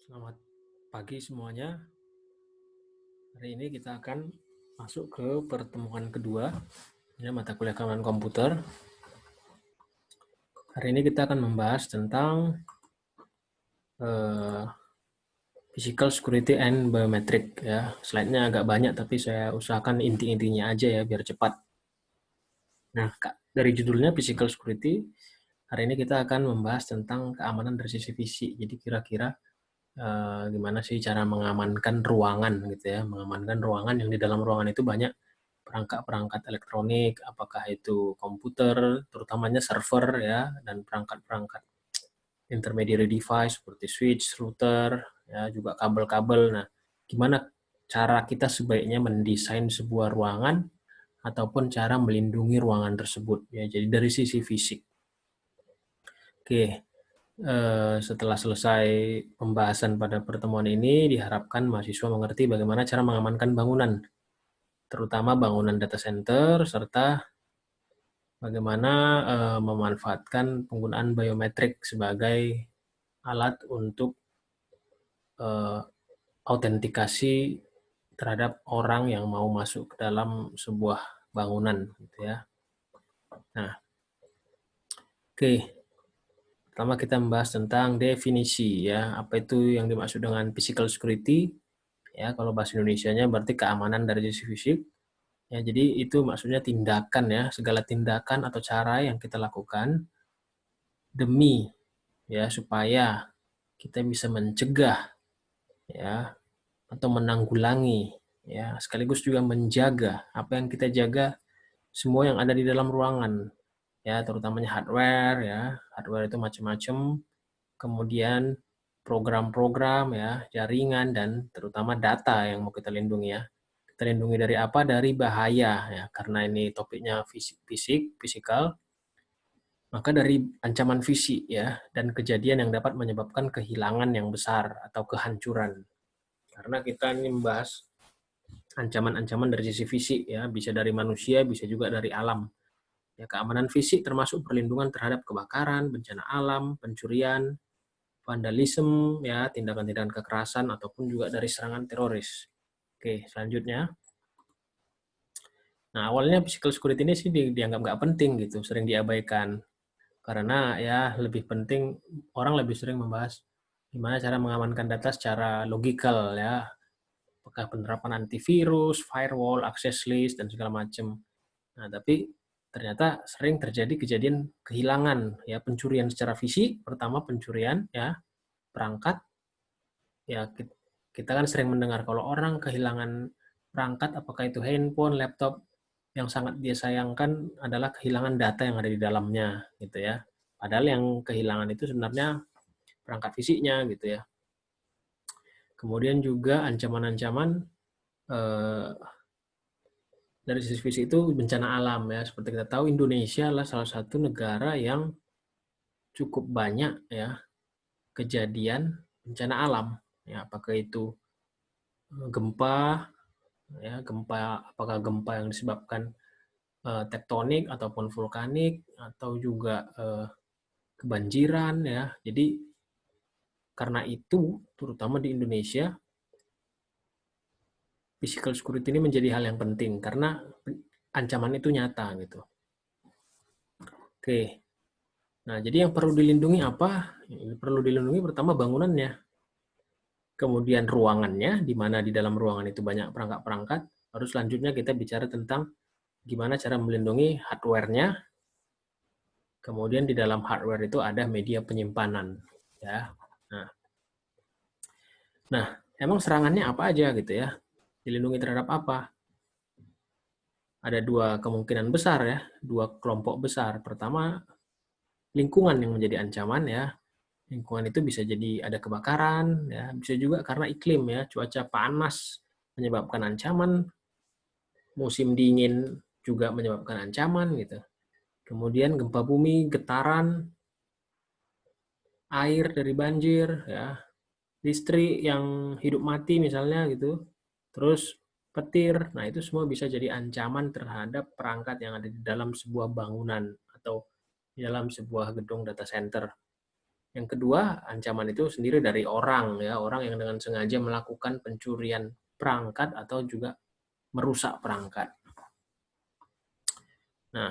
Selamat pagi semuanya. Hari ini kita akan masuk ke pertemuan kedua, ya, mata kuliah keamanan komputer. Hari ini kita akan membahas tentang physical security and biometric. Ya, slide-nya agak banyak, tapi saya usahakan inti-intinya aja ya, biar cepat. Nah, dari judulnya physical security, hari ini kita akan membahas tentang keamanan dari sisi fisik. Jadi kira-kira gimana sih cara mengamankan ruangan gitu ya, mengamankan ruangan yang di dalam ruangan itu banyak perangkat-perangkat elektronik, apakah itu komputer, terutamanya server ya, dan perangkat-perangkat intermediary device seperti switch, router, ya, juga kabel-kabel. Nah, gimana cara kita sebaiknya mendesain sebuah ruangan ataupun cara melindungi ruangan tersebut ya. Jadi dari sisi fisik. Oke, setelah selesai pembahasan pada pertemuan ini, diharapkan mahasiswa mengerti bagaimana cara mengamankan bangunan, terutama bangunan data center, serta bagaimana memanfaatkan penggunaan biometrik sebagai alat untuk autentikasi terhadap orang yang mau masuk ke dalam sebuah bangunan, gitu ya. Nah, oke. Pertama kita membahas tentang definisi ya, apa itu yang dimaksud dengan physical security. Ya, kalau bahasa Indonesianya berarti keamanan dari sisi fisik. Ya, jadi itu maksudnya tindakan ya, segala tindakan atau cara yang kita lakukan demi ya supaya kita bisa mencegah ya atau menanggulangi ya, sekaligus juga menjaga apa yang kita jaga semua yang ada di dalam ruangan ya, terutamanya hardware ya. Hardware itu macam-macam, kemudian program-program ya, jaringan, dan terutama data yang mau kita lindungi ya. Kita lindungi dari apa? Dari bahaya ya, karena ini topiknya fisikal, maka dari ancaman fisik ya, dan kejadian yang dapat menyebabkan kehilangan yang besar atau kehancuran. Karena kita ini membahas ancaman-ancaman dari sisi fisik ya, bisa dari manusia, bisa juga dari alam. Ya, keamanan fisik termasuk perlindungan terhadap kebakaran, bencana alam, pencurian, vandalisme, ya, tindakan-tindakan kekerasan, ataupun juga dari serangan teroris. Oke, selanjutnya. Nah, awalnya physical security ini sih dianggap nggak penting gitu, sering diabaikan. Karena ya lebih penting, orang lebih sering membahas gimana cara mengamankan data secara logikal ya. Apakah penerapan antivirus, firewall, access list, dan segala macam. Nah, tapi ternyata sering terjadi kejadian kehilangan ya, pencurian secara fisik. Pertama pencurian ya perangkat ya, kita kan sering mendengar kalau orang kehilangan perangkat, apakah itu handphone, laptop, yang sangat dia sayangkan adalah kehilangan data yang ada di dalamnya gitu ya. Padahal yang kehilangan itu sebenarnya perangkat fisiknya gitu ya. Kemudian juga ancaman-ancaman dari sisi fisik itu bencana alam ya. Seperti kita tahu Indonesia adalah salah satu negara yang cukup banyak ya kejadian bencana alam ya, apakah itu gempa ya, apakah gempa yang disebabkan tektonik ataupun vulkanik, atau juga kebanjiran ya. Jadi karena itu terutama di Indonesia physical security ini menjadi hal yang penting karena ancaman itu nyata gitu. Oke. Nah, jadi yang perlu dilindungi apa? Yang perlu dilindungi pertama bangunannya, kemudian ruangannya, di mana di dalam ruangan itu banyak perangkat-perangkat. Lalu selanjutnya kita bicara tentang gimana cara melindungi hardware-nya. Kemudian di dalam hardware itu ada media penyimpanan. Ya. Nah, emang serangannya apa aja gitu ya? Dilindungi terhadap apa? Ada dua kemungkinan besar ya, dua kelompok besar. Pertama, lingkungan yang menjadi ancaman ya. Lingkungan itu bisa jadi ada kebakaran, ya, bisa juga karena iklim ya, cuaca panas menyebabkan ancaman, musim dingin juga menyebabkan ancaman gitu. Kemudian gempa bumi, getaran, air dari banjir, ya, listrik yang hidup mati misalnya gitu, terus petir. Nah, itu semua bisa jadi ancaman terhadap perangkat yang ada di dalam sebuah bangunan atau di dalam sebuah gedung data center. Yang kedua, ancaman itu sendiri dari orang, ya, orang yang dengan sengaja melakukan pencurian perangkat atau juga merusak perangkat. Nah,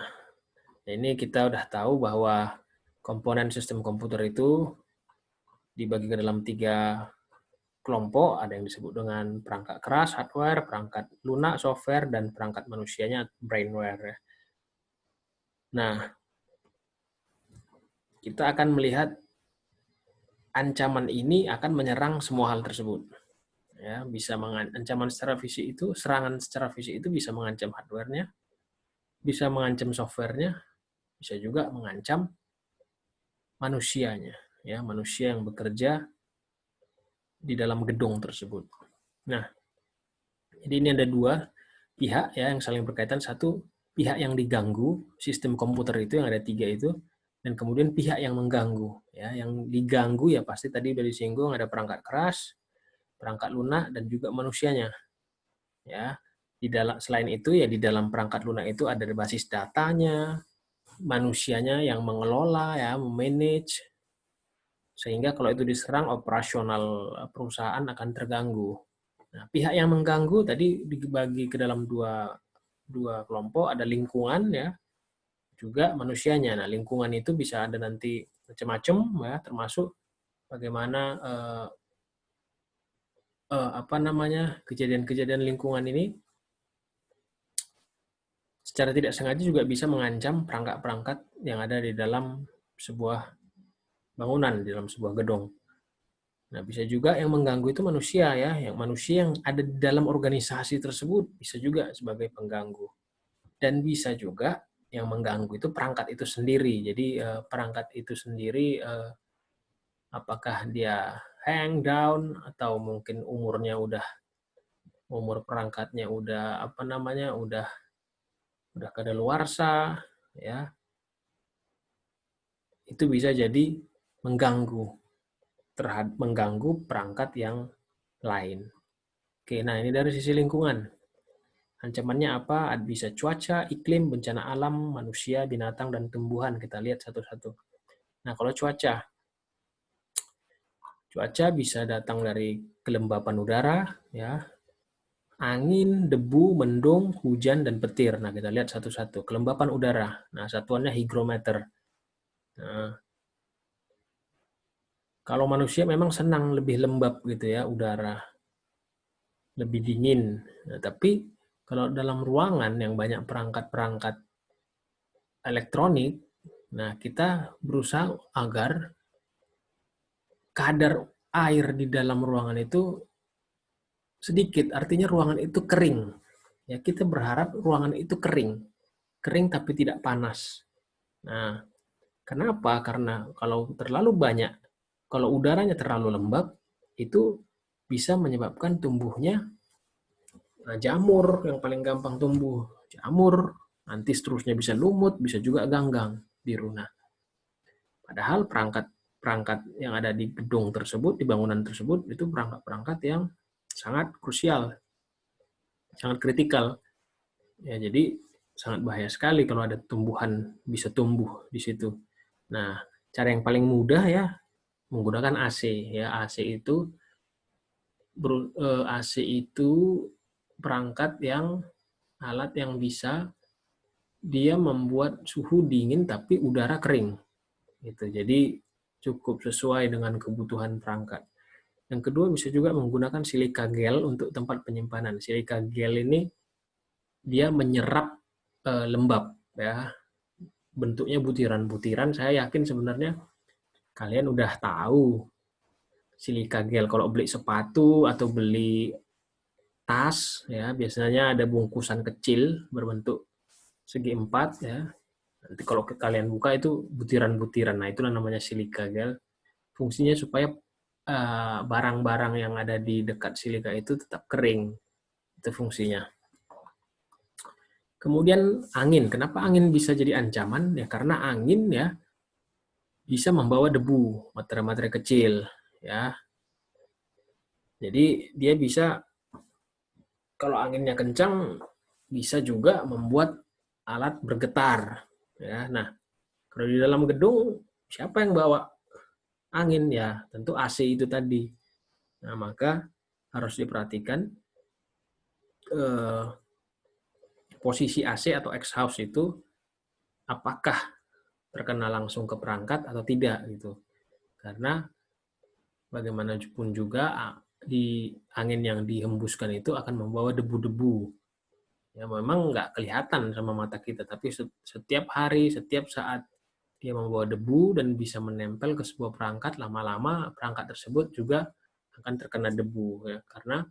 ini kita udah tahu bahwa komponen sistem komputer itu dibagi ke dalam 3 kelompok, ada yang disebut dengan perangkat keras, hardware, perangkat lunak, software, dan perangkat manusianya, brainware. Nah, kita akan melihat ancaman ini akan menyerang semua hal tersebut. Ya, bisa ancaman secara fisik itu, serangan secara fisik itu bisa mengancam hardware-nya, bisa mengancam software-nya, bisa juga mengancam manusianya, ya, manusia yang bekerja di dalam gedung tersebut. Nah, jadi ini ada 2 pihak ya yang saling berkaitan. Satu, pihak yang diganggu sistem komputer itu yang ada 3 itu, dan kemudian pihak yang mengganggu. Ya, yang diganggu ya pasti tadi udah disinggung, ada perangkat keras, perangkat lunak, dan juga manusianya. Ya, selain itu ya di dalam perangkat lunak itu ada basis datanya, manusianya yang mengelola ya, memanage, sehingga kalau itu diserang operasional perusahaan akan terganggu. Nah, pihak yang mengganggu tadi dibagi ke dalam dua kelompok, ada lingkungan ya, juga manusianya. Nah, lingkungan itu bisa ada nanti macam-macam ya, termasuk bagaimana kejadian-kejadian lingkungan ini secara tidak sengaja juga bisa mengancam perangkat-perangkat yang ada di dalam sebuah bangunan, di dalam sebuah gedung. Nah, bisa juga yang mengganggu itu manusia ya, yang manusia yang ada di dalam organisasi tersebut bisa juga sebagai pengganggu. Dan bisa juga yang mengganggu itu perangkat itu sendiri. Jadi perangkat itu sendiri apakah dia hang down atau mungkin umur perangkatnya udah kadaluarsa ya. Itu bisa jadi mengganggu perangkat yang lain. Oke, nah ini dari sisi lingkungan. Ancamannya apa? Bisa cuaca, iklim, bencana alam, manusia, binatang, dan tumbuhan. Kita lihat satu-satu. Nah, kalau cuaca bisa datang dari kelembapan udara, ya, angin, debu, mendung, hujan, dan petir. Nah, kita lihat satu-satu. Kelembapan udara. Nah, satuannya hygrometer. Nah, kalau manusia memang senang lebih lembab gitu ya, udara. Lebih dingin. Nah, tapi kalau dalam ruangan yang banyak perangkat-perangkat elektronik, nah kita berusaha agar kadar air di dalam ruangan itu sedikit, artinya ruangan itu kering. Ya, kita berharap ruangan itu kering. Kering tapi tidak panas. Nah, kenapa? Karena kalau terlalu banyak, kalau udaranya terlalu lembab, itu bisa menyebabkan tumbuhnya jamur yang paling gampang tumbuh. Jamur, nanti seterusnya bisa lumut, bisa juga ganggang, biru. Nah, padahal perangkat yang ada di gedung tersebut, di bangunan tersebut, itu perangkat-perangkat yang sangat krusial, sangat kritikal. Ya, jadi sangat bahaya sekali kalau ada tumbuhan bisa tumbuh di situ. Nah, cara yang paling mudah ya menggunakan AC. Ya, AC itu perangkat alat yang bisa dia membuat suhu dingin tapi udara kering. Gitu. Jadi cukup sesuai dengan kebutuhan perangkat. Yang kedua bisa juga menggunakan silika gel untuk tempat penyimpanan. Silika gel ini dia menyerap lembab ya. Bentuknya butiran-butiran. Saya yakin sebenarnya kalian udah tahu silika gel kalau beli sepatu atau beli tas ya, biasanya ada bungkusan kecil berbentuk segi empat ya. Nanti kalau kalian buka itu butiran-butiran. Nah, itu namanya silika gel. Fungsinya supaya barang-barang yang ada di dekat silika itu tetap kering. Itu fungsinya. Kemudian angin. Kenapa angin bisa jadi ancaman? Ya karena angin ya bisa membawa debu, materai-materai kecil, ya. Jadi dia bisa, kalau anginnya kencang, bisa juga membuat alat bergetar, ya. Nah, kalau di dalam gedung siapa yang bawa angin, ya tentu AC itu tadi. Nah, maka harus diperhatikan posisi AC atau exhaust itu apakah terkena langsung ke perangkat atau tidak gitu. Karena bagaimanapun juga di angin yang dihembuskan itu akan membawa debu-debu. Ya memang nggak kelihatan sama mata kita, tapi setiap hari, setiap saat dia membawa debu dan bisa menempel ke sebuah perangkat, lama-lama perangkat tersebut juga akan terkena debu. Ya. Karena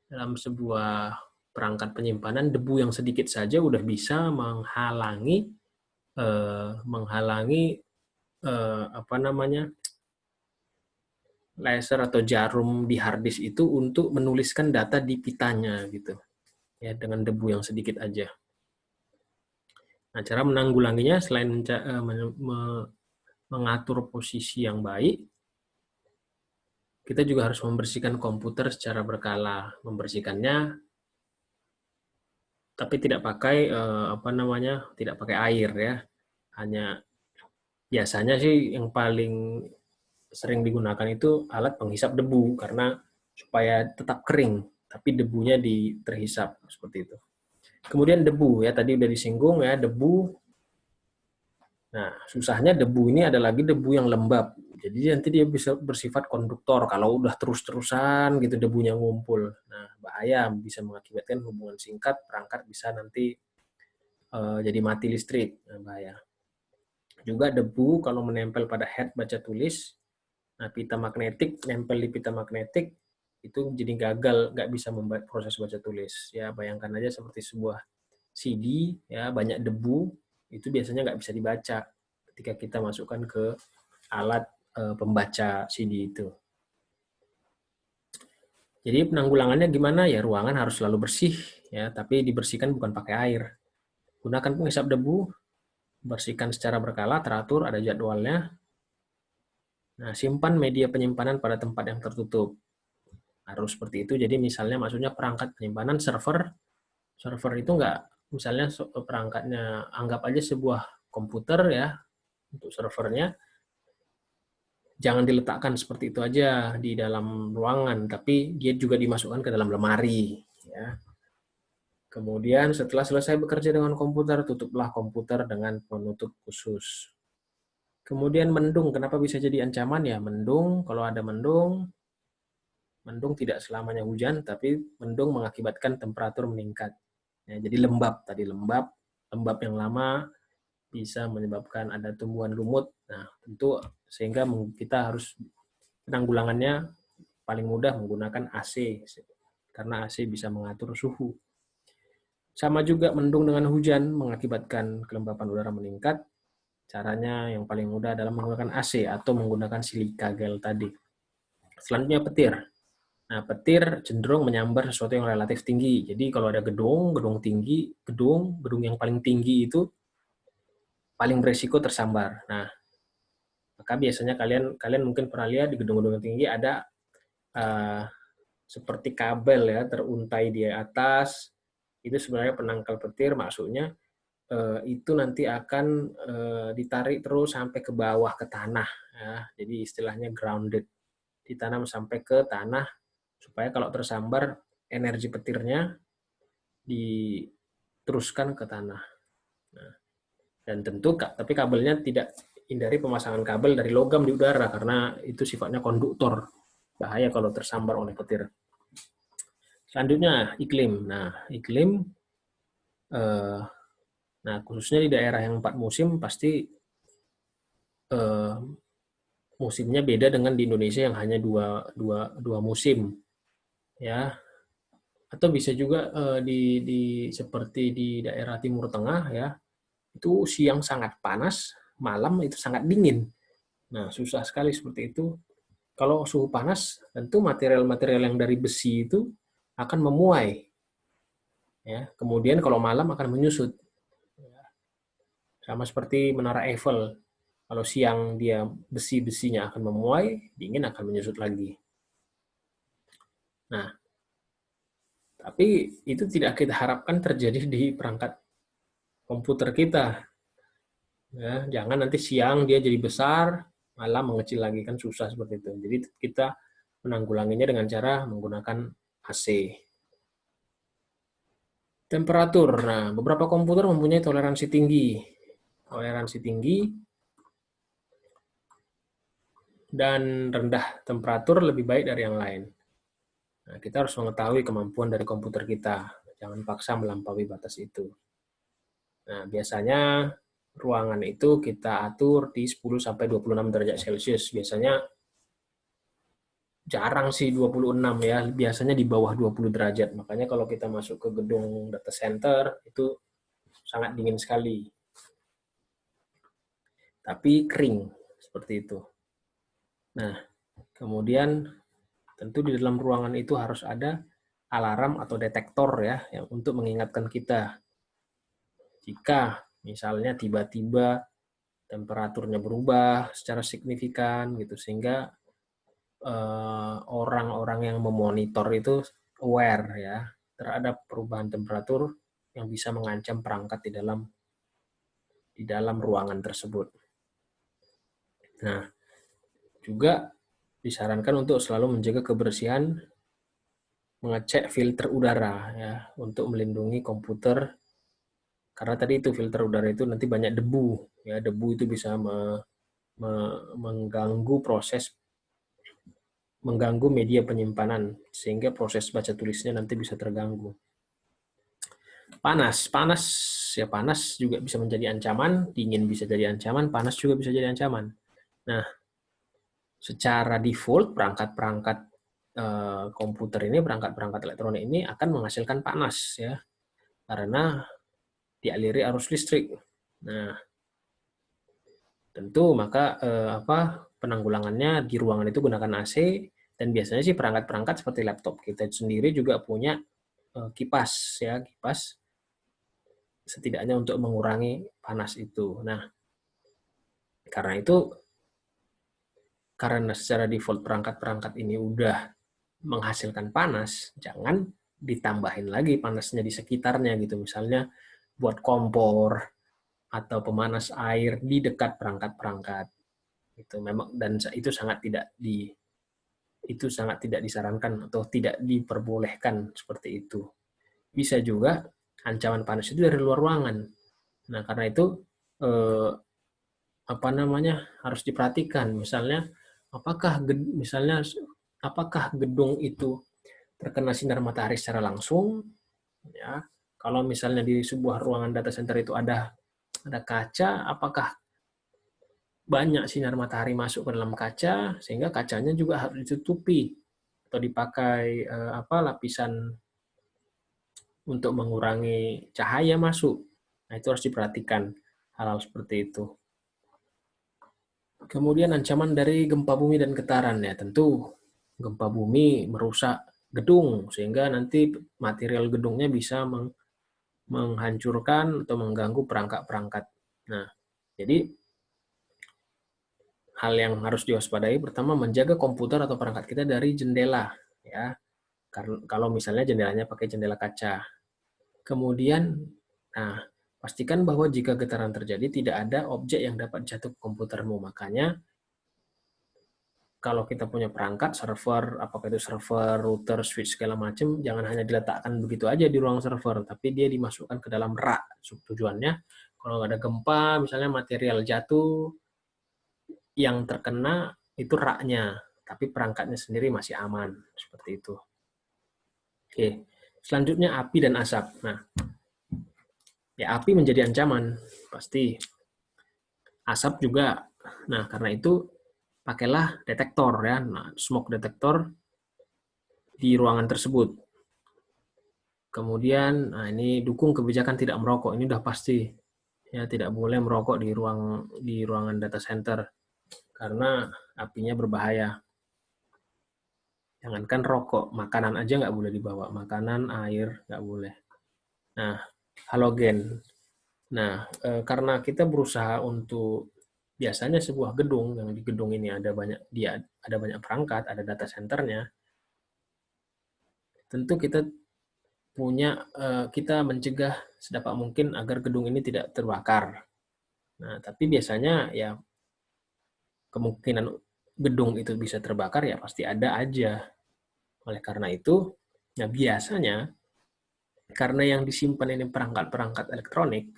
dalam sebuah perangkat penyimpanan, debu yang sedikit saja udah bisa menghalangi apa namanya, laser atau jarum di hard disk itu untuk menuliskan data di pitanya gitu. Ya, dengan debu yang sedikit aja. Nah, cara menanggulanginya selain mengatur posisi yang baik, kita juga harus membersihkan komputer secara berkala. Membersihkannya tapi tidak pakai apa namanya? Tidak pakai air ya. Hanya biasanya sih yang paling sering digunakan itu alat penghisap debu karena supaya tetap kering, tapi debunya terhisap seperti itu. Kemudian debu ya, tadi udah disinggung ya, debu. Nah, susahnya debu ini ada lagi debu yang lembab. Jadi nanti dia bisa bersifat konduktor kalau udah terus-terusan gitu debunya ngumpul. Nah, bahaya, bisa mengakibatkan hubungan singkat, perangkat bisa nanti jadi mati listrik. Nah, bahaya. Juga debu kalau menempel pada head baca tulis, nah pita magnetik nempel di pita magnetik itu jadi gagal, nggak bisa membuat proses baca tulis. Ya, bayangkan aja seperti sebuah CD ya, banyak debu, itu biasanya nggak bisa dibaca ketika kita masukkan ke alat pembaca CD itu. Jadi penanggulangannya gimana? Ya ruangan harus selalu bersih ya, tapi dibersihkan bukan pakai air. Gunakan penghisap debu, bersihkan secara berkala, teratur, ada jadwalnya. Nah, simpan media penyimpanan pada tempat yang tertutup. Harus seperti itu. Jadi misalnya maksudnya perangkat penyimpanan server itu nggak, misalnya perangkatnya anggap aja sebuah komputer ya, untuk servernya jangan diletakkan seperti itu aja di dalam ruangan, tapi dia juga dimasukkan ke dalam lemari ya. Kemudian setelah selesai bekerja dengan komputer, tutuplah komputer dengan penutup khusus. Kemudian mendung, kenapa bisa jadi ancaman ya? Mendung, kalau ada mendung tidak selamanya hujan, tapi mendung mengakibatkan temperatur meningkat. Ya, jadi lembab tadi, lembab yang lama bisa menyebabkan ada tumbuhan lumut. Nah, tentu sehingga kita harus penanggulangannya paling mudah menggunakan AC karena AC bisa mengatur suhu. Sama juga mendung dengan hujan mengakibatkan kelembapan udara meningkat. Caranya yang paling mudah adalah menggunakan AC atau menggunakan silika gel tadi. Selanjutnya petir. Nah, petir cenderung menyambar sesuatu yang relatif tinggi. Jadi kalau ada gedung tinggi, gedung yang paling tinggi itu paling beresiko tersambar. Nah, maka biasanya kalian mungkin pernah lihat di gedung-gedung tinggi ada seperti kabel ya teruntai di atas. Itu sebenarnya penangkal petir, maksudnya itu nanti akan ditarik terus sampai ke bawah ke tanah ya. Jadi istilahnya grounded, ditanam sampai ke tanah supaya kalau tersambar energi petirnya diteruskan ke tanah. Nah, dan tentu tapi kabelnya tidak, hindari pemasangan kabel dari logam di udara karena itu sifatnya konduktor, bahaya kalau tersambar oleh petir. Selanjutnya iklim. Nah, iklim nah khususnya di daerah yang 4 musim pasti musimnya beda dengan di Indonesia yang hanya dua musim ya, atau bisa juga seperti di daerah Timur Tengah ya, itu siang sangat panas, malam itu sangat dingin. Nah, susah sekali seperti itu. Kalau suhu panas, tentu material-material yang dari besi itu akan memuai. Ya, kemudian kalau malam akan menyusut. Sama seperti Menara Eiffel. Kalau siang dia besi-besinya akan memuai, dingin akan menyusut lagi. Nah, tapi itu tidak kita harapkan terjadi di perangkat komputer kita. Ya, jangan nanti siang dia jadi besar, malah mengecil lagi, kan susah seperti itu. Jadi kita menanggulanginya dengan cara menggunakan AC. Temperatur. Nah, beberapa komputer mempunyai toleransi tinggi. Toleransi tinggi dan rendah temperatur lebih baik dari yang lain. Nah, kita harus mengetahui kemampuan dari komputer kita. Jangan paksa melampaui batas itu. Nah, biasanya ruangan itu kita atur di 10-26 derajat Celcius. Biasanya jarang sih 26 ya, biasanya di bawah 20 derajat. Makanya kalau kita masuk ke gedung data center, itu sangat dingin sekali. Tapi kering, seperti itu. Nah, kemudian tentu di dalam ruangan itu harus ada alarm atau detektor ya, yang untuk mengingatkan kita. Jika misalnya tiba-tiba temperaturnya berubah secara signifikan gitu, sehingga orang-orang yang memonitor itu aware ya terhadap perubahan temperatur yang bisa mengancam perangkat di dalam ruangan tersebut. Nah, juga disarankan untuk selalu menjaga kebersihan, mengecek filter udara ya untuk melindungi komputer, karena tadi itu filter udara itu nanti banyak debu ya, debu itu bisa mengganggu media penyimpanan sehingga proses baca tulisnya nanti bisa terganggu. Panas juga bisa menjadi ancaman, dingin bisa jadi ancaman, panas juga bisa jadi ancaman. Nah, secara default perangkat-perangkat komputer ini, perangkat-perangkat elektronik ini akan menghasilkan panas ya, karena dialiri arus listrik. Nah, tentu maka penanggulangannya di ruangan itu gunakan AC, dan biasanya sih perangkat-perangkat seperti laptop kita sendiri juga punya kipas ya, kipas setidaknya untuk mengurangi panas itu. Nah, karena secara default perangkat-perangkat ini udah menghasilkan panas, jangan ditambahin lagi panasnya di sekitarnya gitu. Misalnya buat kompor atau pemanas air di dekat perangkat-perangkat. Itu memang, dan itu sangat tidak disarankan atau tidak diperbolehkan seperti itu. Bisa juga ancaman panas itu dari luar ruangan. Nah, karena itu eh, harus diperhatikan. Apakah gedung itu terkena sinar matahari secara langsung, ya. Kalau misalnya di sebuah ruangan data center itu ada kaca, apakah banyak sinar matahari masuk ke dalam kaca sehingga kacanya juga harus ditutupi atau dipakai lapisan untuk mengurangi cahaya masuk. Nah, itu harus diperhatikan hal-hal seperti itu. Kemudian ancaman dari gempa bumi dan getaran ya, tentu gempa bumi merusak gedung sehingga nanti material gedungnya bisa menghancurkan atau mengganggu perangkat-perangkat. Nah, jadi hal yang harus diwaspadai pertama, menjaga komputer atau perangkat kita dari jendela ya. Karena kalau misalnya jendelanya pakai jendela kaca. Kemudian pastikan bahwa jika getaran terjadi tidak ada objek yang dapat jatuh ke komputermu. Makanya kalau kita punya perangkat server, apakah itu server, router, switch segala macam, jangan hanya diletakkan begitu aja di ruang server, tapi dia dimasukkan ke dalam rak. Tujuannya kalau ada gempa, misalnya material jatuh, yang terkena itu raknya, tapi perangkatnya sendiri masih aman, seperti itu. Oke, selanjutnya api dan asap. Nah, ya api menjadi ancaman, pasti. Asap juga. Nah, karena itu pakailah detektor ya, smoke detektor di ruangan tersebut. Kemudian, ini dukung kebijakan tidak merokok. Ini udah pasti. Ya, tidak boleh merokok di ruangan data center karena apinya berbahaya. Jangankan rokok, makanan aja nggak boleh dibawa. Makanan, air, nggak boleh. Nah, halogen. Nah, karena kita berusaha untuk, biasanya sebuah gedung, yang di gedung ini ada banyak perangkat, ada data centernya, tentu kita mencegah sedapat mungkin agar gedung ini tidak terbakar. Nah, tapi biasanya ya kemungkinan gedung itu bisa terbakar ya pasti ada aja. Oleh karena itu, ya biasanya karena yang disimpan ini perangkat-perangkat elektronik,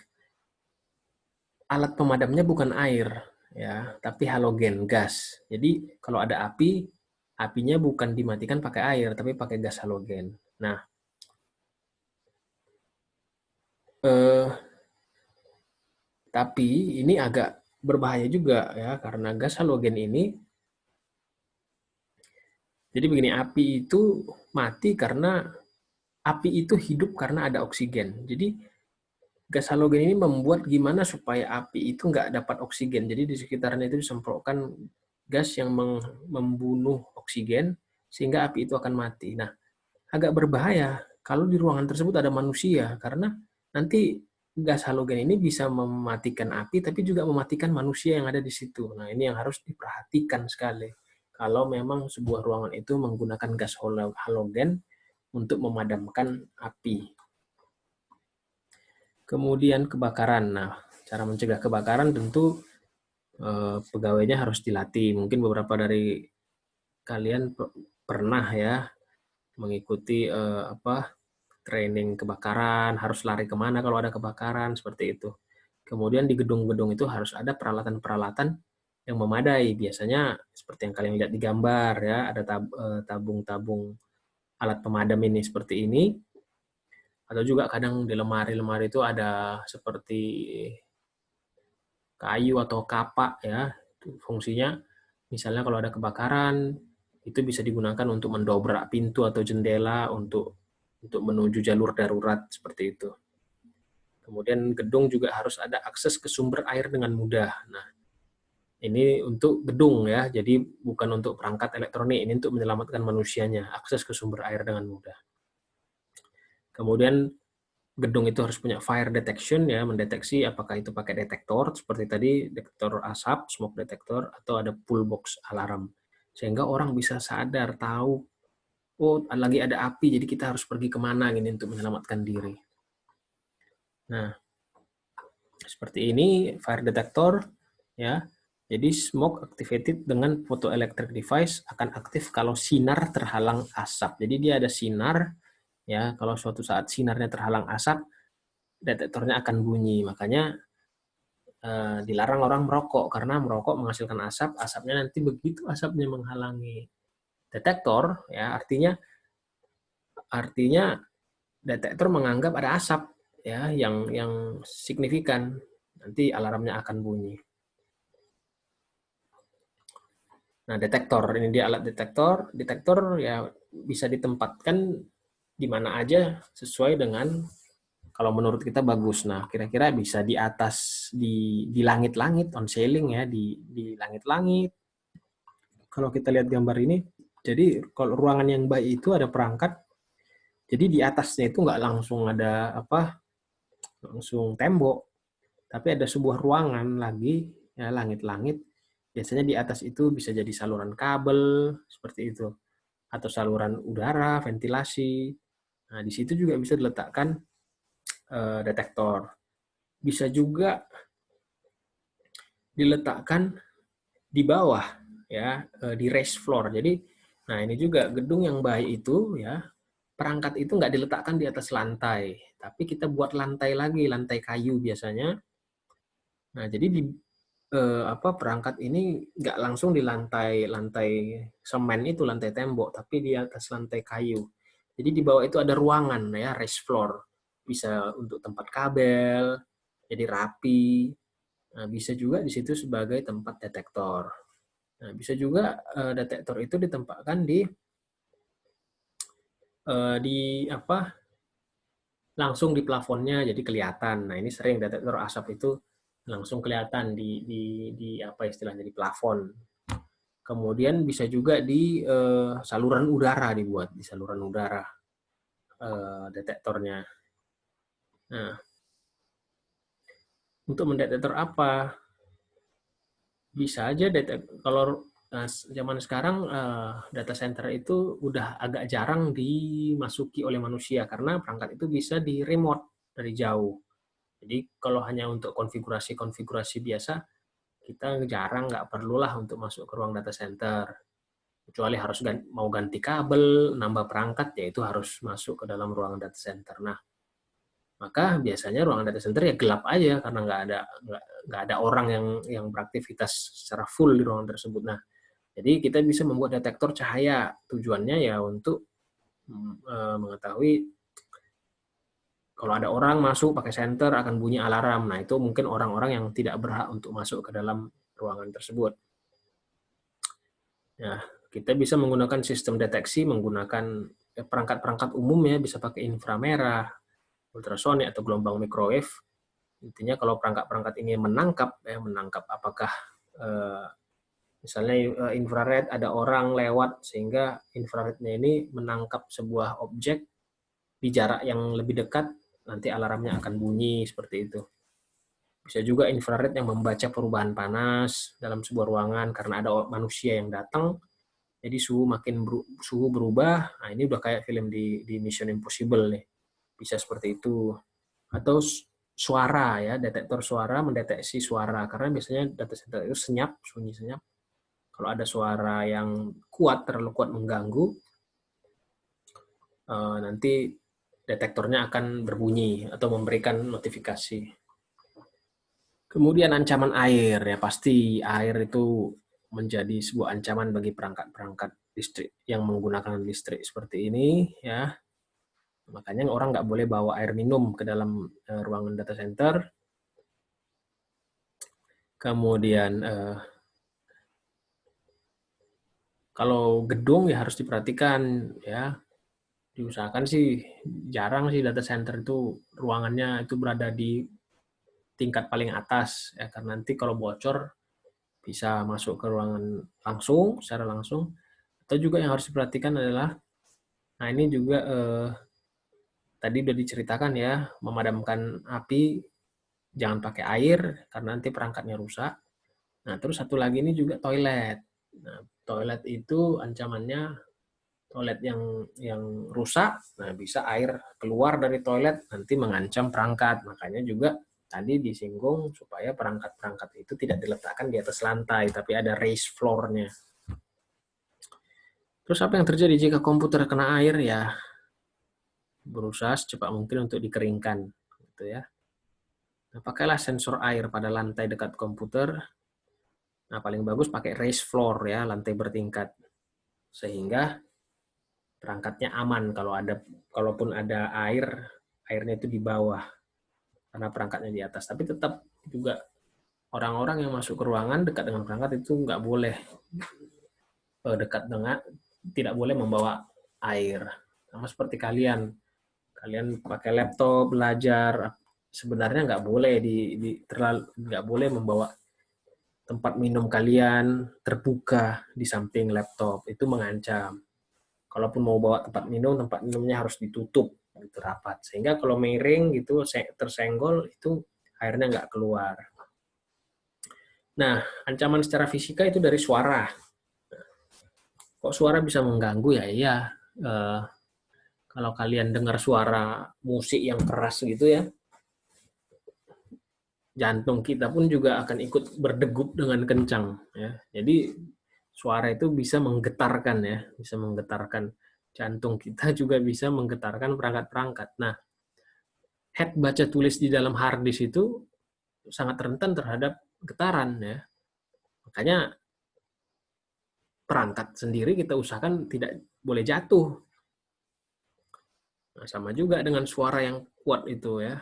alat pemadamnya bukan air, ya, tapi halogen gas. Jadi kalau ada api, apinya bukan dimatikan pakai air, tapi pakai gas halogen. Nah, eh, tapi ini agak berbahaya juga ya, karena gas halogen ini, jadi begini, api itu mati karena api itu hidup karena ada oksigen. Jadi gas halogen ini membuat gimana supaya api itu nggak dapat oksigen. Jadi di sekitarnya itu disemprotkan gas yang membunuh oksigen sehingga api itu akan mati. Nah, agak berbahaya kalau di ruangan tersebut ada manusia karena nanti gas halogen ini bisa mematikan api tapi juga mematikan manusia yang ada di situ. Nah, ini yang harus diperhatikan sekali. Kalau memang sebuah ruangan itu menggunakan gas halogen untuk memadamkan api. Kemudian kebakaran. Nah, cara mencegah kebakaran tentu pegawainya harus dilatih. Mungkin beberapa dari kalian pernah ya mengikuti training kebakaran, harus lari kemana kalau ada kebakaran, seperti itu. Kemudian di gedung-gedung itu harus ada peralatan-peralatan yang memadai. Biasanya seperti yang kalian lihat di gambar ya, ada tabung-tabung alat pemadam ini seperti ini. Atau juga kadang di lemari-lemari itu ada seperti kayu atau kapak ya. Fungsinya misalnya kalau ada kebakaran itu bisa digunakan untuk mendobrak pintu atau jendela untuk menuju jalur darurat seperti itu. Kemudian gedung juga harus ada akses ke sumber air dengan mudah. Nah, ini untuk gedung ya, jadi bukan untuk perangkat elektronik, ini untuk menyelamatkan manusianya, akses ke sumber air dengan mudah. Kemudian gedung itu harus punya fire detection ya, mendeteksi apakah itu pakai detektor seperti tadi detektor asap, smoke detector atau ada pull box alarm. Sehingga orang bisa sadar tahu oh lagi ada api jadi kita harus pergi kemana gini untuk menyelamatkan diri. Nah, seperti ini fire detector ya. Jadi smoke activated dengan photoelectric device akan aktif kalau sinar terhalang asap. Jadi dia ada sinar ya, kalau suatu saat sinarnya terhalang asap detektornya akan bunyi. Makanya dilarang orang merokok karena merokok menghasilkan asap, asapnya nanti begitu asapnya menghalangi detektor ya, artinya detektor menganggap ada asap ya yang signifikan, nanti alarmnya akan bunyi. Nah, detektor ini dia alat detektor. Detektor ya bisa ditempatkan di mana aja sesuai dengan kalau menurut kita bagus. Nah, kira-kira bisa di atas di langit-langit on ceiling ya, di langit-langit. Kalau kita lihat gambar ini, jadi kalau ruangan yang baik itu ada perangkat. Jadi di atasnya itu nggak langsung ada langsung tembok, tapi ada sebuah ruangan lagi ya langit-langit. Biasanya di atas itu bisa jadi saluran kabel seperti itu atau saluran udara, ventilasi. Nah, di situ juga bisa diletakkan detektor. Bisa juga diletakkan di bawah ya, di raised floor. Jadi nah ini juga gedung yang baik itu ya, perangkat itu nggak diletakkan di atas lantai, tapi kita buat lantai lagi, lantai kayu biasanya. Nah, jadi di perangkat ini nggak langsung di lantai semen itu, lantai tembok, tapi di atas lantai kayu. Jadi di bawah itu ada ruangan ya, raised floor. Bisa untuk tempat kabel, jadi rapi. Nah, bisa juga di situ sebagai tempat detektor. Nah, bisa juga detektor itu ditempatkan di langsung di plafonnya jadi kelihatan. Nah, ini sering detektor asap itu langsung kelihatan di apa istilahnya di plafon. Kemudian bisa juga di saluran udara dibuat di saluran udara detektornya. Nah, untuk mendetektor apa? Bisa aja kalau zaman sekarang data center itu udah agak jarang dimasuki oleh manusia karena perangkat itu bisa di remote dari jauh. Jadi kalau hanya untuk konfigurasi biasa, kita jarang nggak perlulah untuk masuk ke ruang data center. Kecuali harus mau ganti kabel, nambah perangkat, ya itu harus masuk ke dalam ruangan data center. Nah, maka biasanya ruangan data center ya gelap aja karena nggak ada orang yang beraktivitas secara full di ruangan tersebut. Nah, jadi kita bisa membuat detektor cahaya. Tujuannya ya untuk mengetahui kalau ada orang masuk pakai senter akan bunyi alarm. Nah, itu mungkin orang-orang yang tidak berhak untuk masuk ke dalam ruangan tersebut. Nah, kita bisa menggunakan sistem deteksi menggunakan perangkat-perangkat umum ya, bisa pakai inframerah, ultrasonik atau gelombang microwave. Intinya kalau perangkat-perangkat ini menangkap apakah misalnya infrared ada orang lewat sehingga infrarednya ini menangkap sebuah objek di jarak yang lebih dekat, nanti alarmnya akan bunyi seperti itu. Bisa juga infrared yang membaca perubahan panas dalam sebuah ruangan karena ada manusia yang datang. Jadi suhu berubah. Nah, ini udah kayak film di Mission Impossible nih. Bisa seperti itu. Atau suara ya, detektor suara mendeteksi suara karena biasanya data center itu sunyi senyap. Kalau ada suara yang terlalu kuat mengganggu, nanti detektornya akan berbunyi atau memberikan notifikasi. Kemudian ancaman air, ya pasti air itu menjadi sebuah ancaman bagi perangkat-perangkat listrik yang menggunakan listrik seperti ini, ya. Makanya orang nggak boleh bawa air minum ke dalam ruangan data center. Kemudian kalau gedung ya harus diperhatikan, ya. Diusahakan sih jarang sih data center itu ruangannya itu berada di tingkat paling atas, ya, karena nanti kalau bocor bisa masuk ke ruangan secara langsung. Atau juga yang harus diperhatikan adalah, nah ini juga tadi udah diceritakan ya, memadamkan api jangan pakai air karena nanti perangkatnya rusak. Nah, terus satu lagi ini juga toilet. Nah, toilet itu ancamannya toilet yang rusak, nah bisa air keluar dari toilet nanti mengancam perangkat. Makanya juga tadi disinggung supaya perangkat-perangkat itu tidak diletakkan di atas lantai, tapi ada raised floor-nya. Terus apa yang terjadi jika komputer kena air? Ya, berusaha secepat mungkin untuk dikeringkan, gitu ya. Nah, pakailah sensor air pada lantai dekat komputer. Nah, paling bagus pakai raised floor ya, lantai bertingkat. Sehingga perangkatnya aman kalaupun ada airnya itu di bawah karena perangkatnya di atas. Tapi tetap juga orang-orang yang masuk ke ruangan dekat dengan perangkat itu nggak boleh tidak boleh membawa air. Sama seperti kalian pakai laptop belajar, sebenarnya nggak boleh nggak boleh membawa tempat minum kalian terbuka di samping laptop, itu mengancam. Kalaupun mau bawa tempat minumnya harus ditutup gitu rapat, sehingga kalau miring gitu tersenggol itu airnya nggak keluar. Nah, ancaman secara fisika itu dari suara. Kok suara bisa mengganggu ya? Iya, kalau kalian dengar suara musik yang keras gitu ya, jantung kita pun juga akan ikut berdegup dengan kencang ya. Jadi suara itu bisa menggetarkan ya, bisa menggetarkan jantung kita, juga bisa menggetarkan perangkat-perangkat. Nah, head baca tulis di dalam hard disk itu sangat rentan terhadap getaran ya. Makanya perangkat sendiri kita usahakan tidak boleh jatuh. Nah, sama juga dengan suara yang kuat itu ya.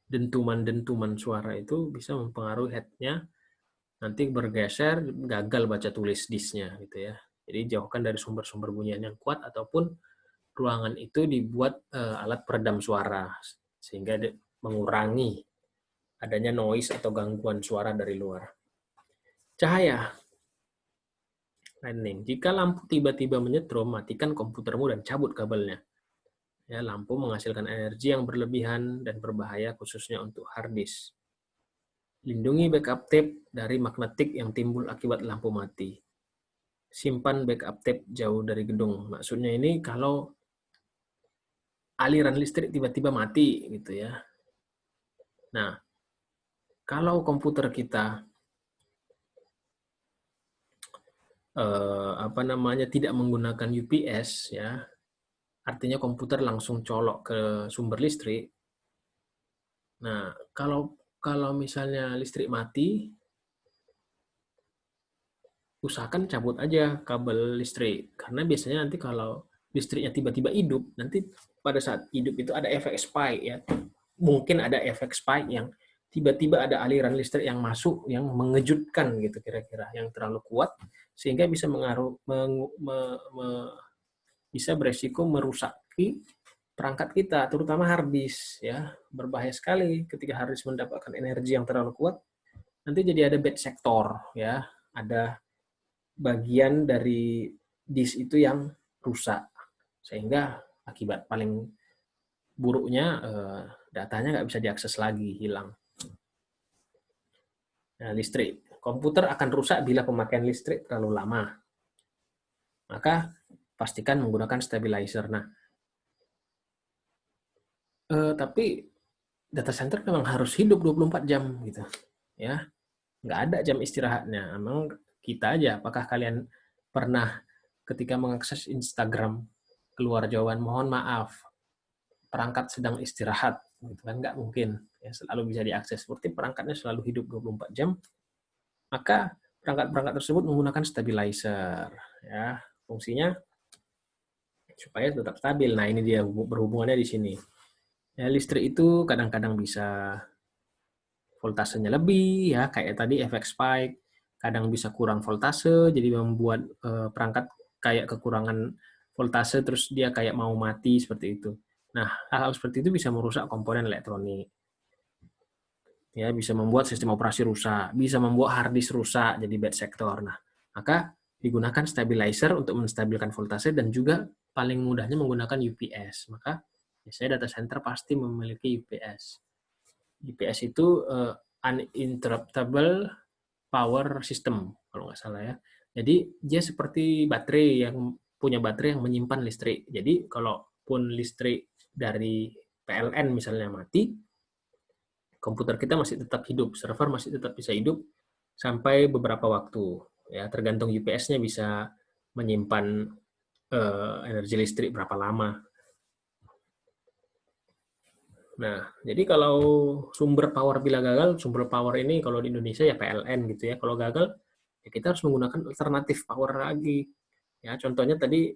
Dentuman-dentuman suara itu bisa mempengaruhi headnya, nanti bergeser, gagal baca tulis disknya gitu ya. Jadi jauhkan dari sumber-sumber bunyian yang kuat ataupun ruangan itu dibuat alat peredam suara sehingga mengurangi adanya noise atau gangguan suara dari luar. Cahaya. Lightning. Jika lampu tiba-tiba menyetrum, matikan komputermu dan cabut kabelnya. Ya, lampu menghasilkan energi yang berlebihan dan berbahaya khususnya untuk hard disk. Lindungi backup tape dari magnetik yang timbul akibat lampu mati. Simpan backup tape jauh dari gedung. Maksudnya ini kalau aliran listrik tiba-tiba mati gitu ya. Nah, kalau komputer kita apa namanya, tidak menggunakan UPS ya, artinya komputer langsung colok ke sumber listrik. Nah, kalau misalnya listrik mati, usahakan cabut aja kabel listrik. Karena biasanya nanti kalau listriknya tiba-tiba hidup, nanti pada saat hidup itu ada efek spike ya. Mungkin ada efek spike yang tiba-tiba ada aliran listrik yang masuk yang mengejutkan gitu kira-kira, yang terlalu kuat sehingga bisa mengaruh bisa beresiko merusaki perangkat kita, terutama hard disk ya. Berbahaya sekali ketika hard disk mendapatkan energi yang terlalu kuat, nanti jadi ada bad sector ya. Ada bagian dari disk itu yang rusak, sehingga akibat paling buruknya datanya nggak bisa diakses lagi, hilang. Nah, listrik. Komputer akan rusak bila pemakaian listrik terlalu lama. Maka pastikan menggunakan stabilizer. Nah, tapi data center memang harus hidup 24 jam gitu. Ya, nggak ada jam istirahatnya. Emang kita aja, apakah kalian pernah ketika mengakses Instagram keluar jawaban mohon maaf, perangkat sedang istirahat, gitu kan, nggak mungkin ya, selalu bisa diakses. Seperti perangkatnya selalu hidup 24 jam, maka perangkat-perangkat tersebut menggunakan stabilizer ya. Fungsinya supaya tetap stabil. Nah, ini dia berhubungannya di sini. Ya, listrik itu kadang-kadang bisa voltasenya lebih ya, kayak tadi efek spike, kadang bisa kurang voltase jadi membuat perangkat kayak kekurangan voltase terus dia kayak mau mati seperti itu. Nah, hal-hal seperti itu bisa merusak komponen elektronik. Ya, bisa membuat sistem operasi rusak, bisa membuat hard disk rusak jadi bad sector. Nah, maka digunakan stabilizer untuk menstabilkan voltase dan juga paling mudahnya menggunakan UPS. Maka biasanya data center pasti memiliki UPS. UPS itu uninterruptible power system kalau nggak salah ya. Jadi dia seperti baterai yang punya baterai yang menyimpan listrik. Jadi kalaupun listrik dari PLN misalnya mati, komputer kita masih tetap hidup, server masih tetap bisa hidup sampai beberapa waktu. Ya, tergantung UPS-nya bisa menyimpan energi listrik berapa lama. Nah, jadi kalau sumber power bila gagal, sumber power ini kalau di Indonesia ya PLN gitu ya. Kalau gagal, ya kita harus menggunakan alternatif power lagi. Ya, contohnya tadi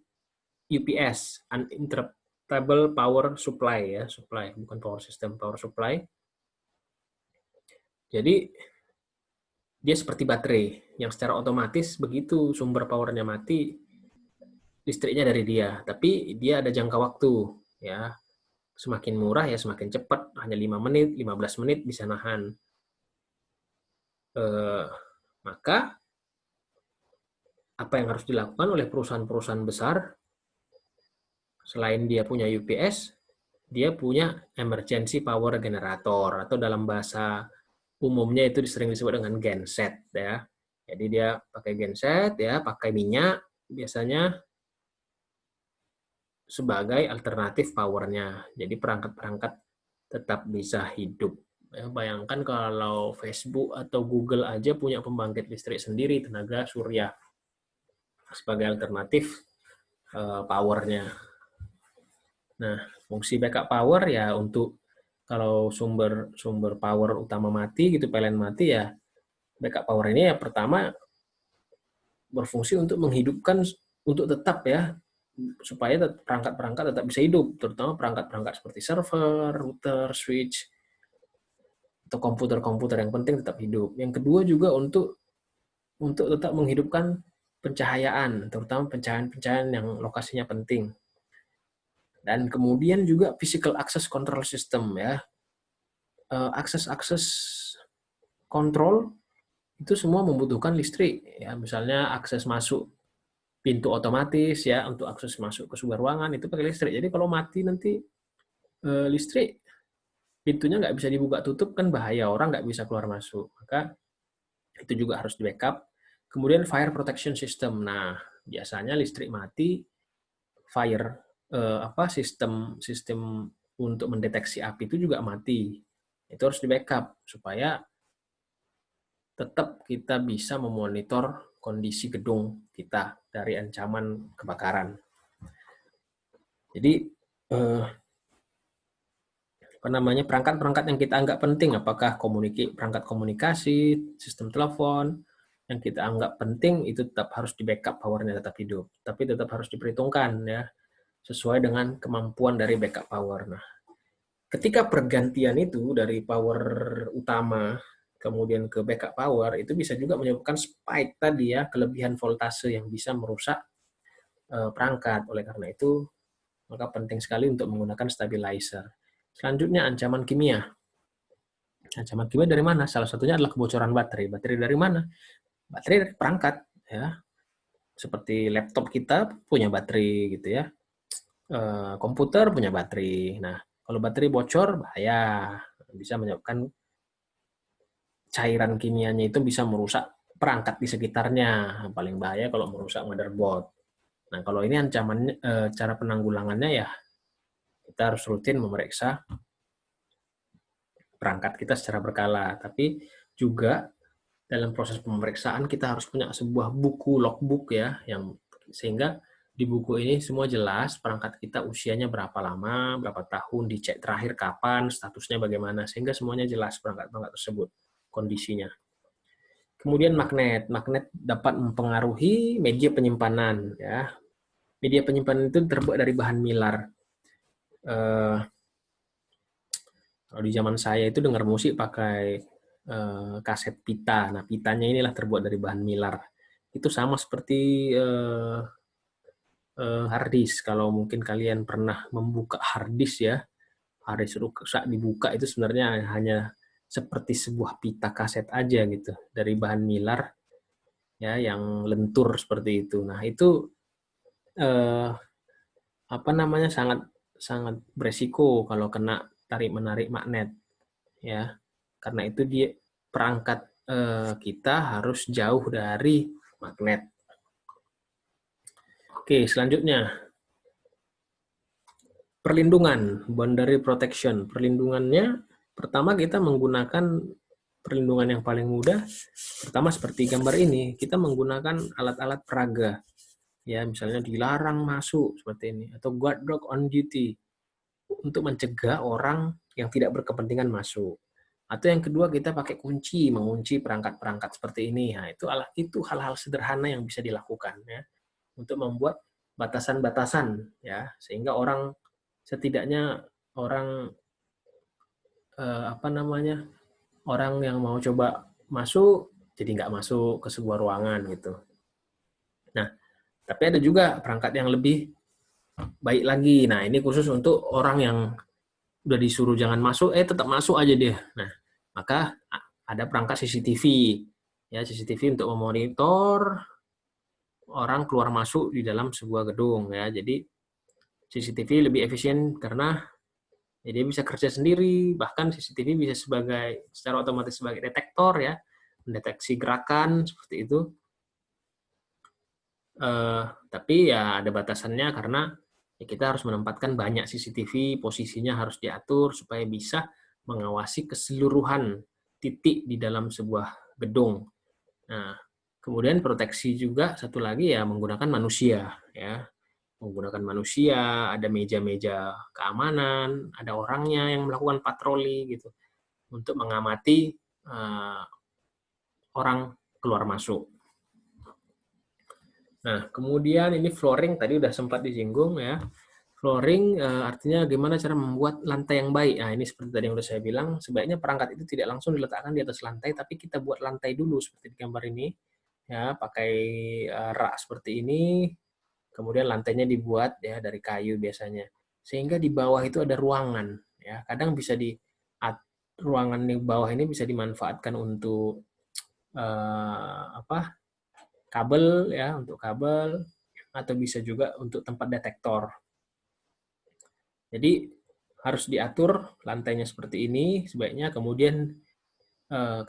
UPS, uninterruptible power supply ya, supply bukan power system, power supply. Jadi dia seperti baterai yang secara otomatis begitu sumber powernya mati, listriknya dari dia. Tapi dia ada jangka waktu ya. Semakin murah ya semakin cepat, hanya 5 menit, 15 menit bisa nahan. Maka apa yang harus dilakukan oleh perusahaan-perusahaan besar, selain dia punya UPS, dia punya emergency power generator, atau dalam bahasa umumnya itu sering disebut dengan genset ya. Jadi dia pakai genset ya, pakai minyak biasanya sebagai alternatif powernya. Jadi perangkat-perangkat tetap bisa hidup. Ya, bayangkan kalau Facebook atau Google aja punya pembangkit listrik sendiri tenaga surya sebagai alternatif powernya. Nah, fungsi backup power ya untuk kalau sumber power utama mati gitu, PLN mati ya, backup power ini ya pertama berfungsi untuk menghidupkan, untuk tetap ya, supaya perangkat-perangkat tetap bisa hidup, terutama perangkat-perangkat seperti server, router, switch, atau komputer-komputer yang penting tetap hidup. Yang kedua juga untuk tetap menghidupkan pencahayaan, terutama pencahayaan-pencahayaan yang lokasinya penting. Dan kemudian juga physical access control system ya. Akses-akses kontrol itu semua membutuhkan listrik ya. Misalnya akses masuk pintu otomatis ya, untuk akses masuk ke sebuah ruangan itu pakai listrik. Jadi kalau mati nanti listrik, pintunya nggak bisa dibuka tutup kan bahaya, orang nggak bisa keluar masuk. Maka itu juga harus di backup. Kemudian fire protection system. Nah, biasanya listrik mati, fire sistem sistem untuk mendeteksi api itu juga mati. Itu harus di backup supaya tetap kita bisa memonitor kondisi gedung kita dari ancaman kebakaran. Jadi perangkat-perangkat yang kita anggap penting, apakah perangkat komunikasi, sistem telepon, yang kita anggap penting itu tetap harus di backup, powernya tetap hidup, tapi tetap harus diperhitungkan ya, sesuai dengan kemampuan dari backup power. Nah, ketika pergantian itu dari power utama kemudian ke backup power, itu bisa juga menyebabkan spike tadi ya, kelebihan voltase yang bisa merusak perangkat. Oleh karena itu, maka penting sekali untuk menggunakan stabilizer. Selanjutnya, ancaman kimia. Ancaman kimia dari mana? Salah satunya adalah kebocoran baterai. Baterai dari mana? Baterai dari perangkat. Ya. Seperti laptop kita punya baterai, gitu ya. Komputer punya baterai. Nah, kalau baterai bocor, bahaya. Bisa menyebabkan cairan kimianya itu bisa merusak perangkat di sekitarnya. Paling bahaya kalau merusak motherboard. Nah, kalau ini ancamannya, cara penanggulangannya ya, kita harus rutin memeriksa perangkat kita secara berkala. Tapi juga dalam proses pemeriksaan kita harus punya sebuah buku logbook ya, yang sehingga di buku ini semua jelas perangkat kita usianya berapa lama, berapa tahun, dicek terakhir kapan, statusnya bagaimana, sehingga semuanya jelas perangkat-perangkat tersebut kondisinya. Kemudian magnet. Magnet dapat mempengaruhi media penyimpanan ya. Media penyimpanan itu terbuat dari bahan mylar. Kalau di zaman saya itu dengar musik pakai kaset pita. Nah, pitanya inilah terbuat dari bahan mylar. Itu sama seperti hard disk. Kalau mungkin kalian pernah membuka hard disk ya, hard disk rusak dibuka itu sebenarnya hanya seperti sebuah pita kaset aja gitu, dari bahan mylar ya, yang lentur seperti itu. Nah, itu sangat sangat beresiko kalau kena tarik-menarik magnet ya. Karena itu perangkat kita harus jauh dari magnet. Oke, selanjutnya perlindungan, boundary protection. Perlindungannya pertama kita menggunakan perlindungan yang paling mudah. Pertama seperti gambar ini, kita menggunakan alat-alat peraga. Ya, misalnya dilarang masuk seperti ini, atau guard dog on duty untuk mencegah orang yang tidak berkepentingan masuk. Atau yang kedua, kita pakai kunci, mengunci perangkat-perangkat seperti ini. Nah, itu hal-hal sederhana yang bisa dilakukan ya, untuk membuat batasan-batasan ya, sehingga setidaknya orang orang yang mau coba masuk jadi nggak masuk ke sebuah ruangan gitu. Nah, tapi ada juga perangkat yang lebih baik lagi. Nah, ini khusus untuk orang yang udah disuruh jangan masuk, tetap masuk aja dia. Nah, maka ada perangkat CCTV. Ya, CCTV untuk memonitor orang keluar masuk di dalam sebuah gedung ya. Jadi CCTV lebih efisien karena ya dia bisa kerja sendiri, bahkan CCTV bisa secara otomatis sebagai detektor ya, mendeteksi gerakan seperti itu. Tapi ya ada batasannya karena ya kita harus menempatkan banyak CCTV, posisinya harus diatur supaya bisa mengawasi keseluruhan titik di dalam sebuah gedung. Nah, kemudian proteksi juga satu lagi ya menggunakan manusia ya. Menggunakan manusia, ada meja-meja keamanan, ada orangnya yang melakukan patroli gitu untuk mengamati orang keluar masuk. Nah, kemudian ini flooring tadi udah sempat disinggung ya. Flooring artinya gimana cara membuat lantai yang baik. Nah, ini seperti tadi yang udah saya bilang, sebaiknya perangkat itu tidak langsung diletakkan di atas lantai, tapi kita buat lantai dulu seperti di gambar ini. Ya, pakai rak seperti ini, kemudian lantainya dibuat ya dari kayu biasanya. Sehingga di bawah itu ada ruangan. Ya, kadang bisa ruangan di bawah ini bisa dimanfaatkan untuk kabel ya, untuk kabel, atau bisa juga untuk tempat detektor. Jadi harus diatur lantainya seperti ini sebaiknya, kemudian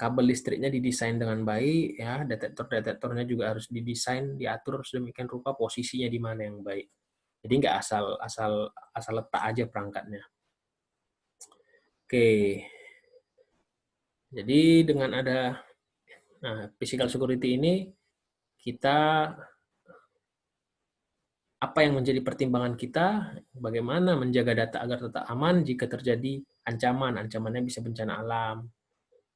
kabel listriknya didesain dengan baik ya, detektornya juga harus didesain, diatur sedemikian rupa posisinya di mana yang baik. Jadi nggak asal letak aja perangkatnya. Oke. Jadi dengan ada physical security ini, kita apa yang menjadi pertimbangan kita, bagaimana menjaga data agar tetap aman jika terjadi ancaman, ancamannya bisa bencana alam.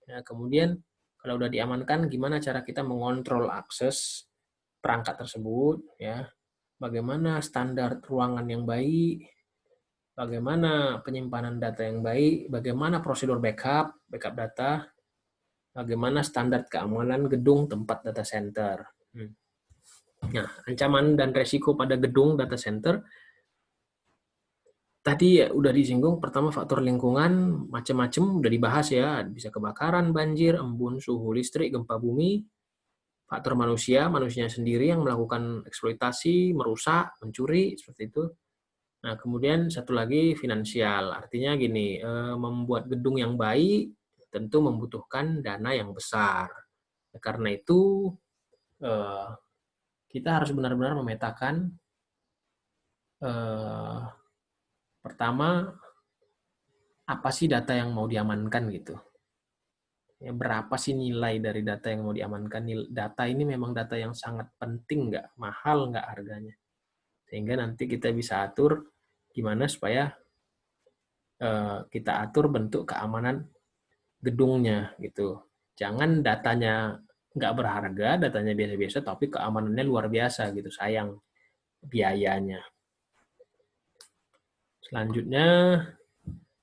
Ya, kemudian kalau udah diamankan, gimana cara kita mengontrol akses perangkat tersebut, ya, bagaimana standar ruangan yang baik, bagaimana penyimpanan data yang baik, bagaimana prosedur backup data, bagaimana standar keamanan gedung tempat data center. Nah, ancaman dan resiko pada gedung data center tadi ya udah disinggung. Pertama, faktor lingkungan macam-macam udah dibahas ya, bisa kebakaran, banjir, embun, suhu listrik, gempa bumi. Faktor manusia, manusianya sendiri yang melakukan eksploitasi, merusak, mencuri, seperti itu. Nah, kemudian satu lagi finansial, artinya gini, membuat gedung yang baik tentu membutuhkan dana yang besar. Karena itu kita harus benar-benar memetakan pertama, apa sih data yang mau diamankan gitu. Ya, berapa sih nilai dari data yang mau diamankan? Data ini memang data yang sangat penting nggak? Mahal nggak harganya? Sehingga nanti kita bisa atur gimana supaya kita atur bentuk keamanan gedungnya gitu. Jangan datanya nggak berharga, datanya biasa-biasa, tapi keamanannya luar biasa gitu. Sayang biayanya. Selanjutnya,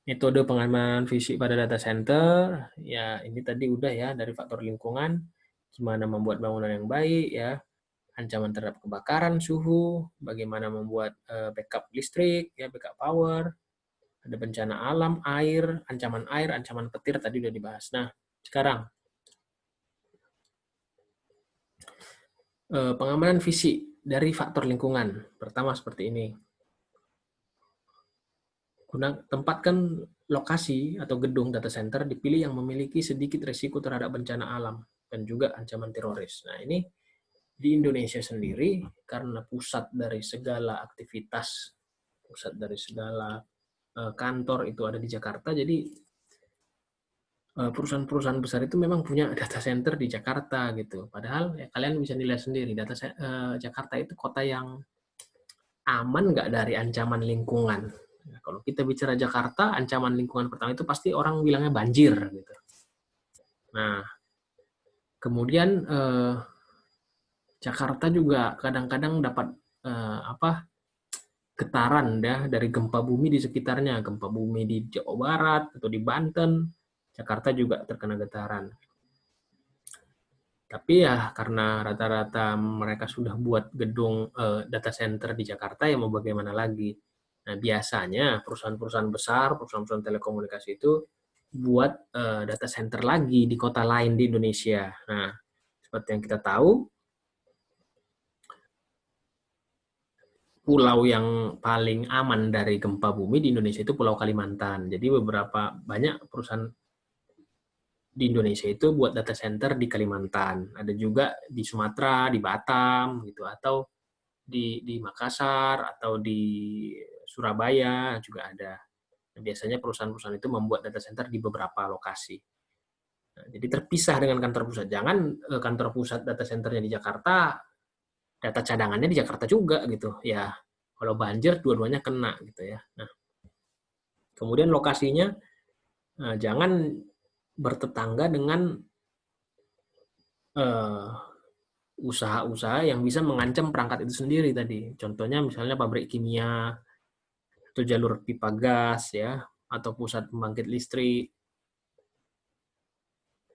metode pengamanan fisik pada data center. Ya, ini tadi udah ya, dari faktor lingkungan, gimana membuat bangunan yang baik ya, ancaman terhadap kebakaran, suhu, bagaimana membuat backup listrik, ya backup power, ada bencana alam, air, ancaman petir tadi udah dibahas. Nah, sekarang pengamanan fisik dari faktor lingkungan. Pertama seperti ini. Tempatkan lokasi atau gedung data center dipilih yang memiliki sedikit risiko terhadap bencana alam dan juga ancaman teroris. Nah, ini di Indonesia sendiri karena pusat dari segala aktivitas, pusat dari segala kantor itu ada di Jakarta, jadi perusahaan-perusahaan besar itu memang punya data center di Jakarta gitu. Padahal ya, kalian bisa nilai sendiri, Jakarta itu kota yang aman nggak dari ancaman lingkungan. Nah, kalau kita bicara Jakarta, ancaman lingkungan pertama itu pasti orang bilangnya banjir gitu. Nah, kemudian Jakarta juga kadang-kadang dapat getaran ya dari gempa bumi di sekitarnya, gempa bumi di Jawa Barat atau di Banten, Jakarta juga terkena getaran. Tapi ya karena rata-rata mereka sudah buat gedung data center di Jakarta, ya mau bagaimana lagi. Nah, biasanya perusahaan-perusahaan besar, perusahaan-perusahaan telekomunikasi itu buat data center lagi di kota lain di Indonesia. Nah, seperti yang kita tahu, pulau yang paling aman dari gempa bumi di Indonesia itu Pulau Kalimantan. Jadi banyak perusahaan di Indonesia itu buat data center di Kalimantan. Ada juga di Sumatera, di Batam gitu, atau di Makassar atau di Surabaya juga ada. Nah, biasanya perusahaan-perusahaan itu membuat data center di beberapa lokasi. Nah, jadi terpisah dengan kantor pusat. Jangan kantor pusat data centernya di Jakarta, data cadangannya di Jakarta juga gitu. Ya, kalau banjir dua-duanya kena gitu ya. Nah, kemudian lokasinya jangan bertetangga dengan usaha-usaha yang bisa mengancam perangkat itu sendiri tadi. Contohnya misalnya pabrik kimia, atau jalur pipa gas ya, atau pusat pembangkit listrik.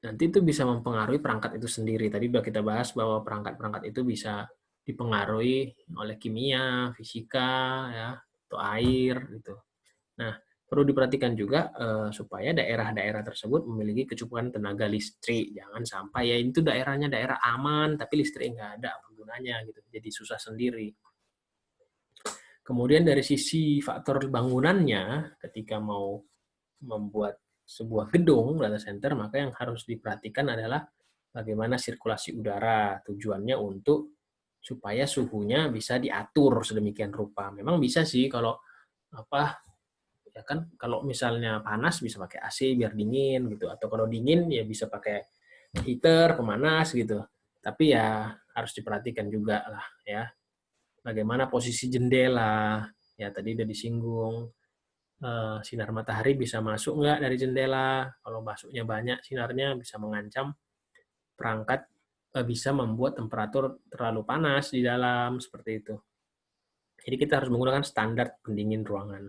Nanti itu bisa mempengaruhi perangkat itu sendiri. Tadi sudah kita bahas bahwa perangkat-perangkat itu bisa dipengaruhi oleh kimia, fisika, ya, atau air gitu. Nah, perlu diperhatikan juga supaya daerah-daerah tersebut memiliki kecukupan tenaga listrik. Jangan sampai ya itu daerahnya daerah aman tapi listrik nggak ada, apa gunanya gitu. Jadi susah sendiri. Kemudian dari sisi faktor bangunannya, ketika mau membuat sebuah gedung data center, maka yang harus diperhatikan adalah bagaimana sirkulasi udara. Tujuannya untuk supaya suhunya bisa diatur sedemikian rupa. Memang bisa sih kalau ya kan, kalau misalnya panas bisa pakai AC biar dingin gitu, atau kalau dingin ya bisa pakai heater pemanas gitu. Tapi ya harus diperhatikan juga lah ya. Bagaimana posisi jendela, ya tadi udah disinggung. Sinar matahari bisa masuk nggak dari jendela? Kalau masuknya banyak sinarnya bisa mengancam perangkat, bisa membuat temperatur terlalu panas di dalam, seperti itu. Jadi kita harus menggunakan standar pendingin ruangan.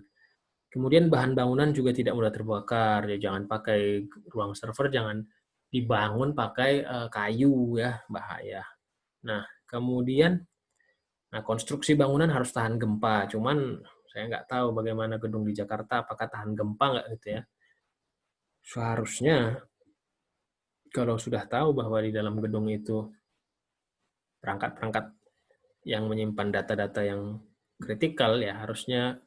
Kemudian bahan bangunan juga tidak mudah terbakar, ya jangan pakai ruang server, jangan dibangun pakai kayu ya, bahaya. Nah, kemudian konstruksi bangunan harus tahan gempa. Cuman saya nggak tahu bagaimana gedung di Jakarta, apakah tahan gempa nggak gitu ya. Seharusnya kalau sudah tahu bahwa di dalam gedung itu perangkat-perangkat yang menyimpan data-data yang kritikal, ya harusnya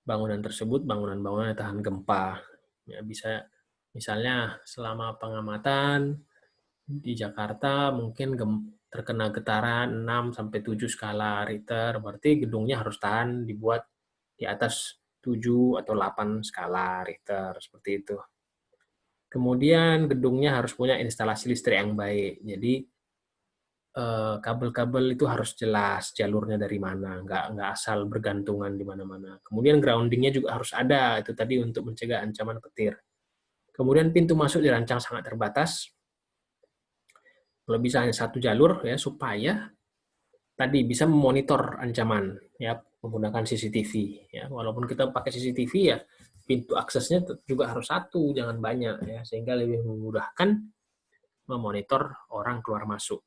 bangunan tersebut bangunan-bangunan yang tahan gempa. Ya, bisa misalnya selama pengamatan di Jakarta mungkin terkena getaran 6 sampai 7 skala Richter, berarti gedungnya harus tahan dibuat di atas 7 atau 8 skala Richter, seperti itu. Kemudian gedungnya harus punya instalasi listrik yang baik. Jadi kabel-kabel itu harus jelas jalurnya dari mana, nggak asal bergantungan di mana-mana. Kemudian groundingnya juga harus ada, itu tadi untuk mencegah ancaman petir. Kemudian pintu masuk dirancang sangat terbatas, kalau bisa hanya satu jalur ya, supaya tadi bisa memonitor ancaman ya menggunakan CCTV ya. Walaupun kita pakai CCTV ya, pintu aksesnya juga harus satu, jangan banyak ya, sehingga lebih memudahkan memonitor orang keluar masuk.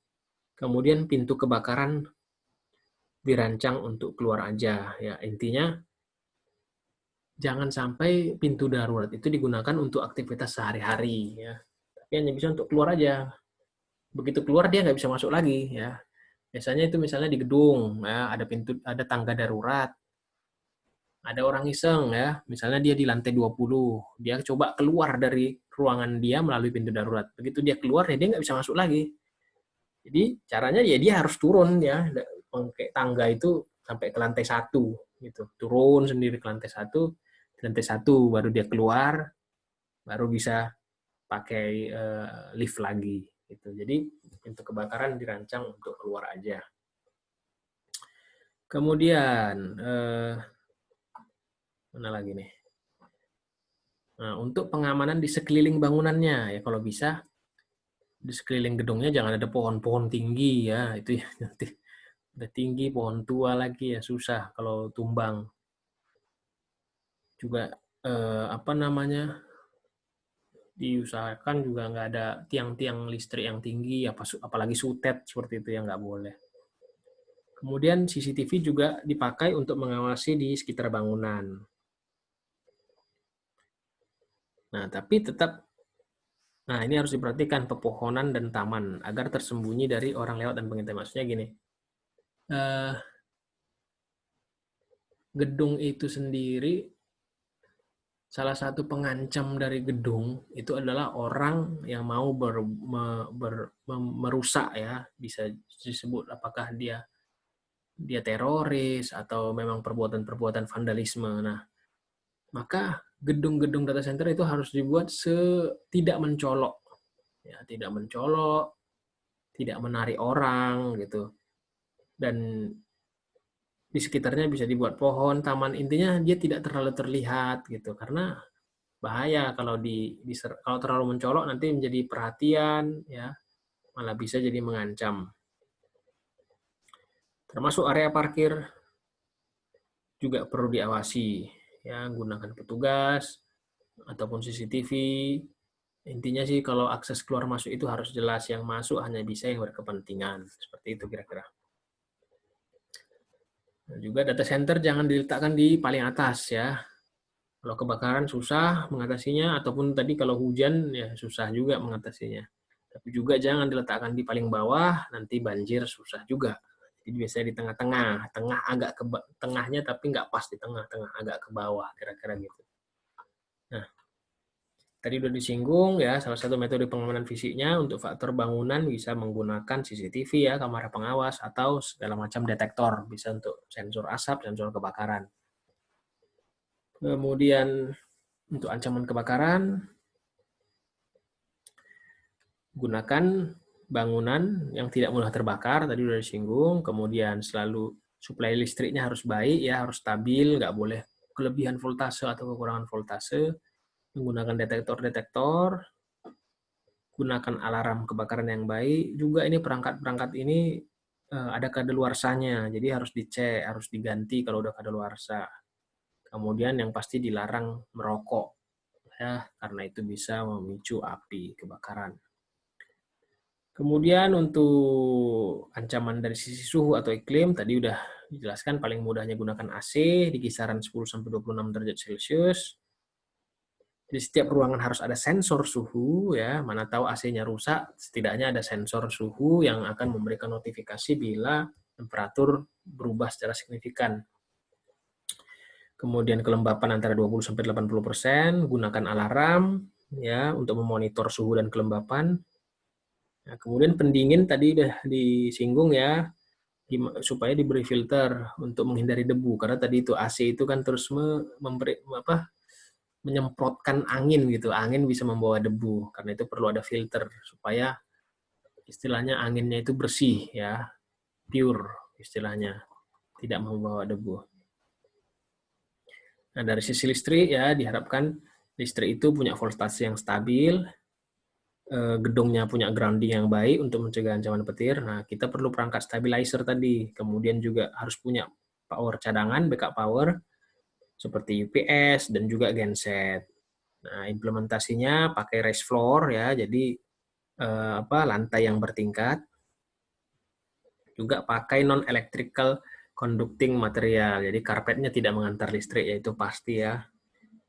Kemudian pintu kebakaran dirancang untuk keluar aja ya, intinya jangan sampai pintu darurat itu digunakan untuk aktivitas sehari-hari ya, tapi hanya bisa untuk keluar aja. Begitu keluar dia nggak bisa masuk lagi ya. Biasanya itu misalnya di gedung ya, ada pintu, ada tangga darurat, ada orang iseng ya, misalnya dia di lantai 20, dia coba keluar dari ruangan dia melalui pintu darurat. Begitu dia keluar ya dia nggak bisa masuk lagi. Jadi caranya ya dia harus turun ya, pakai tangga itu sampai ke lantai 1 gitu. Turun sendiri ke lantai 1, lantai 1 baru dia keluar, baru bisa pakai lift lagi gitu. Jadi pintu kebakaran dirancang untuk keluar aja. Kemudian mana lagi nih? Nah, untuk pengamanan di sekeliling bangunannya ya, kalau bisa di sekeliling gedungnya jangan ada pohon-pohon tinggi ya, itu ya nanti udah tinggi pohon tua lagi ya susah kalau tumbang. Juga apa namanya, diusahakan juga nggak ada tiang-tiang listrik yang tinggi, apalagi sutet seperti itu ya nggak boleh. Kemudian CCTV juga dipakai untuk mengawasi di sekitar bangunan. Nah, tapi tetap, nah ini harus diperhatikan pepohonan dan taman agar tersembunyi dari orang lewat dan pengintai. Maksudnya gini, gedung itu sendiri, salah satu pengancam dari gedung itu adalah orang yang mau merusak ya, bisa disebut apakah dia teroris atau memang perbuatan-perbuatan vandalisme. Nah, maka gedung-gedung data center itu harus dibuat tidak mencolok, ya, tidak mencolok, tidak menarik orang gitu, dan di sekitarnya bisa dibuat pohon, taman, intinya dia tidak terlalu terlihat gitu, karena bahaya kalau terlalu mencolok nanti menjadi perhatian ya, malah bisa jadi mengancam. Termasuk area parkir juga perlu diawasi ya, gunakan petugas ataupun CCTV. Intinya sih kalau akses keluar masuk itu harus jelas, yang masuk hanya bisa yang berkepentingan, seperti itu kira-kira. Dan juga data center jangan diletakkan di paling atas ya. Kalau kebakaran susah mengatasinya, ataupun tadi kalau hujan ya susah juga mengatasinya. Tapi juga jangan diletakkan di paling bawah, nanti banjir susah juga. Jadi biasanya di tengah-tengah, tengah agak ke tengahnya tapi nggak pas di tengah-tengah, agak ke bawah kira-kira gitu. Nah, tadi udah disinggung ya, salah satu metode pengamanan fisiknya untuk faktor bangunan bisa menggunakan CCTV ya, kamera pengawas, atau segala macam detektor, bisa untuk sensor asap, sensor kebakaran. Kemudian untuk ancaman kebakaran, gunakan bangunan yang tidak mudah terbakar, tadi udah disinggung, kemudian selalu suplai listriknya harus baik, ya, harus stabil, nggak boleh kelebihan voltase atau kekurangan voltase, menggunakan detektor-detektor, gunakan alarm kebakaran yang baik, juga ini perangkat-perangkat ini ada kadaluarsanya, jadi harus dicek, harus diganti kalau udah kadaluarsa. Kemudian yang pasti dilarang merokok, ya, karena itu bisa memicu api kebakaran. Kemudian untuk ancaman dari sisi suhu atau iklim, tadi udah dijelaskan paling mudahnya gunakan AC di kisaran 10-26 derajat Celcius. Di setiap ruangan harus ada sensor suhu, ya, mana tahu AC-nya rusak, setidaknya ada sensor suhu yang akan memberikan notifikasi bila temperatur berubah secara signifikan. Kemudian kelembapan antara 20-80%, gunakan alarm, ya, untuk memonitor suhu dan kelembapan. Nah, kemudian pendingin tadi udah disinggung, ya, supaya diberi filter untuk menghindari debu, karena tadi itu AC itu kan terus menyemprotkan angin gitu, angin bisa membawa debu, karena itu perlu ada filter supaya istilahnya anginnya itu bersih, ya, pure istilahnya, tidak membawa debu. Nah, dari sisi listrik, ya, diharapkan listrik itu punya voltase yang stabil, gedungnya punya grounding yang baik untuk mencegah ancaman petir. Nah, kita perlu perangkat stabilizer tadi. Kemudian juga harus punya power cadangan, backup power, seperti UPS dan juga genset. Nah, implementasinya pakai raised floor, ya, jadi lantai yang bertingkat. Juga pakai non-electrical conducting material, jadi karpetnya tidak mengantar listrik, yaitu pasti, ya.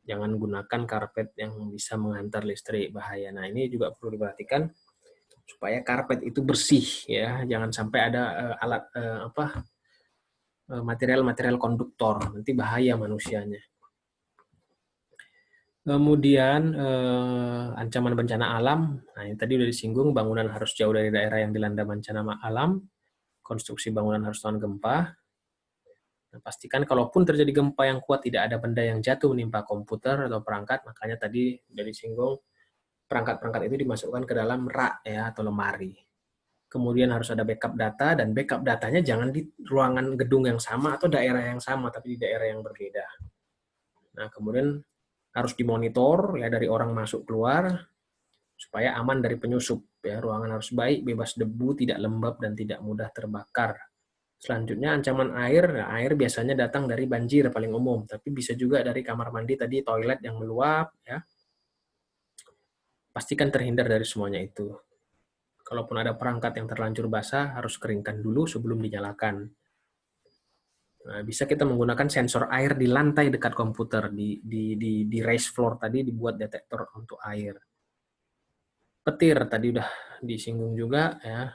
Jangan gunakan karpet yang bisa mengantar listrik, bahaya. Nah, ini juga perlu diperhatikan supaya karpet itu bersih, ya. Jangan sampai ada material-material konduktor, nanti bahaya manusianya. Kemudian ancaman bencana alam. Nah, ini tadi udah disinggung, bangunan harus jauh dari daerah yang dilanda bencana alam, konstruksi bangunan harus tahan gempa. Nah, pastikan kalaupun terjadi gempa yang kuat tidak ada benda yang jatuh menimpa komputer atau perangkat, makanya tadi dari singgung perangkat-perangkat itu dimasukkan ke dalam rak, ya, atau lemari. Kemudian harus ada backup data, dan backup datanya jangan di ruangan gedung yang sama atau daerah yang sama, tapi di daerah yang berbeda. Nah, kemudian harus dimonitor, ya, dari orang masuk keluar supaya aman dari penyusup, ya. Ruangan harus baik, bebas debu, tidak lembab dan tidak mudah terbakar. Selanjutnya ancaman air. Nah, air biasanya datang dari banjir paling umum, tapi bisa juga dari kamar mandi tadi, toilet yang meluap, ya. Pastikan terhindar dari semuanya itu. Kalaupun ada perangkat yang terlanjur basah, harus keringkan dulu sebelum dinyalakan. Nah, bisa kita menggunakan sensor air di lantai dekat komputer, di raised floor tadi dibuat detektor untuk air. Petir tadi udah disinggung juga, ya.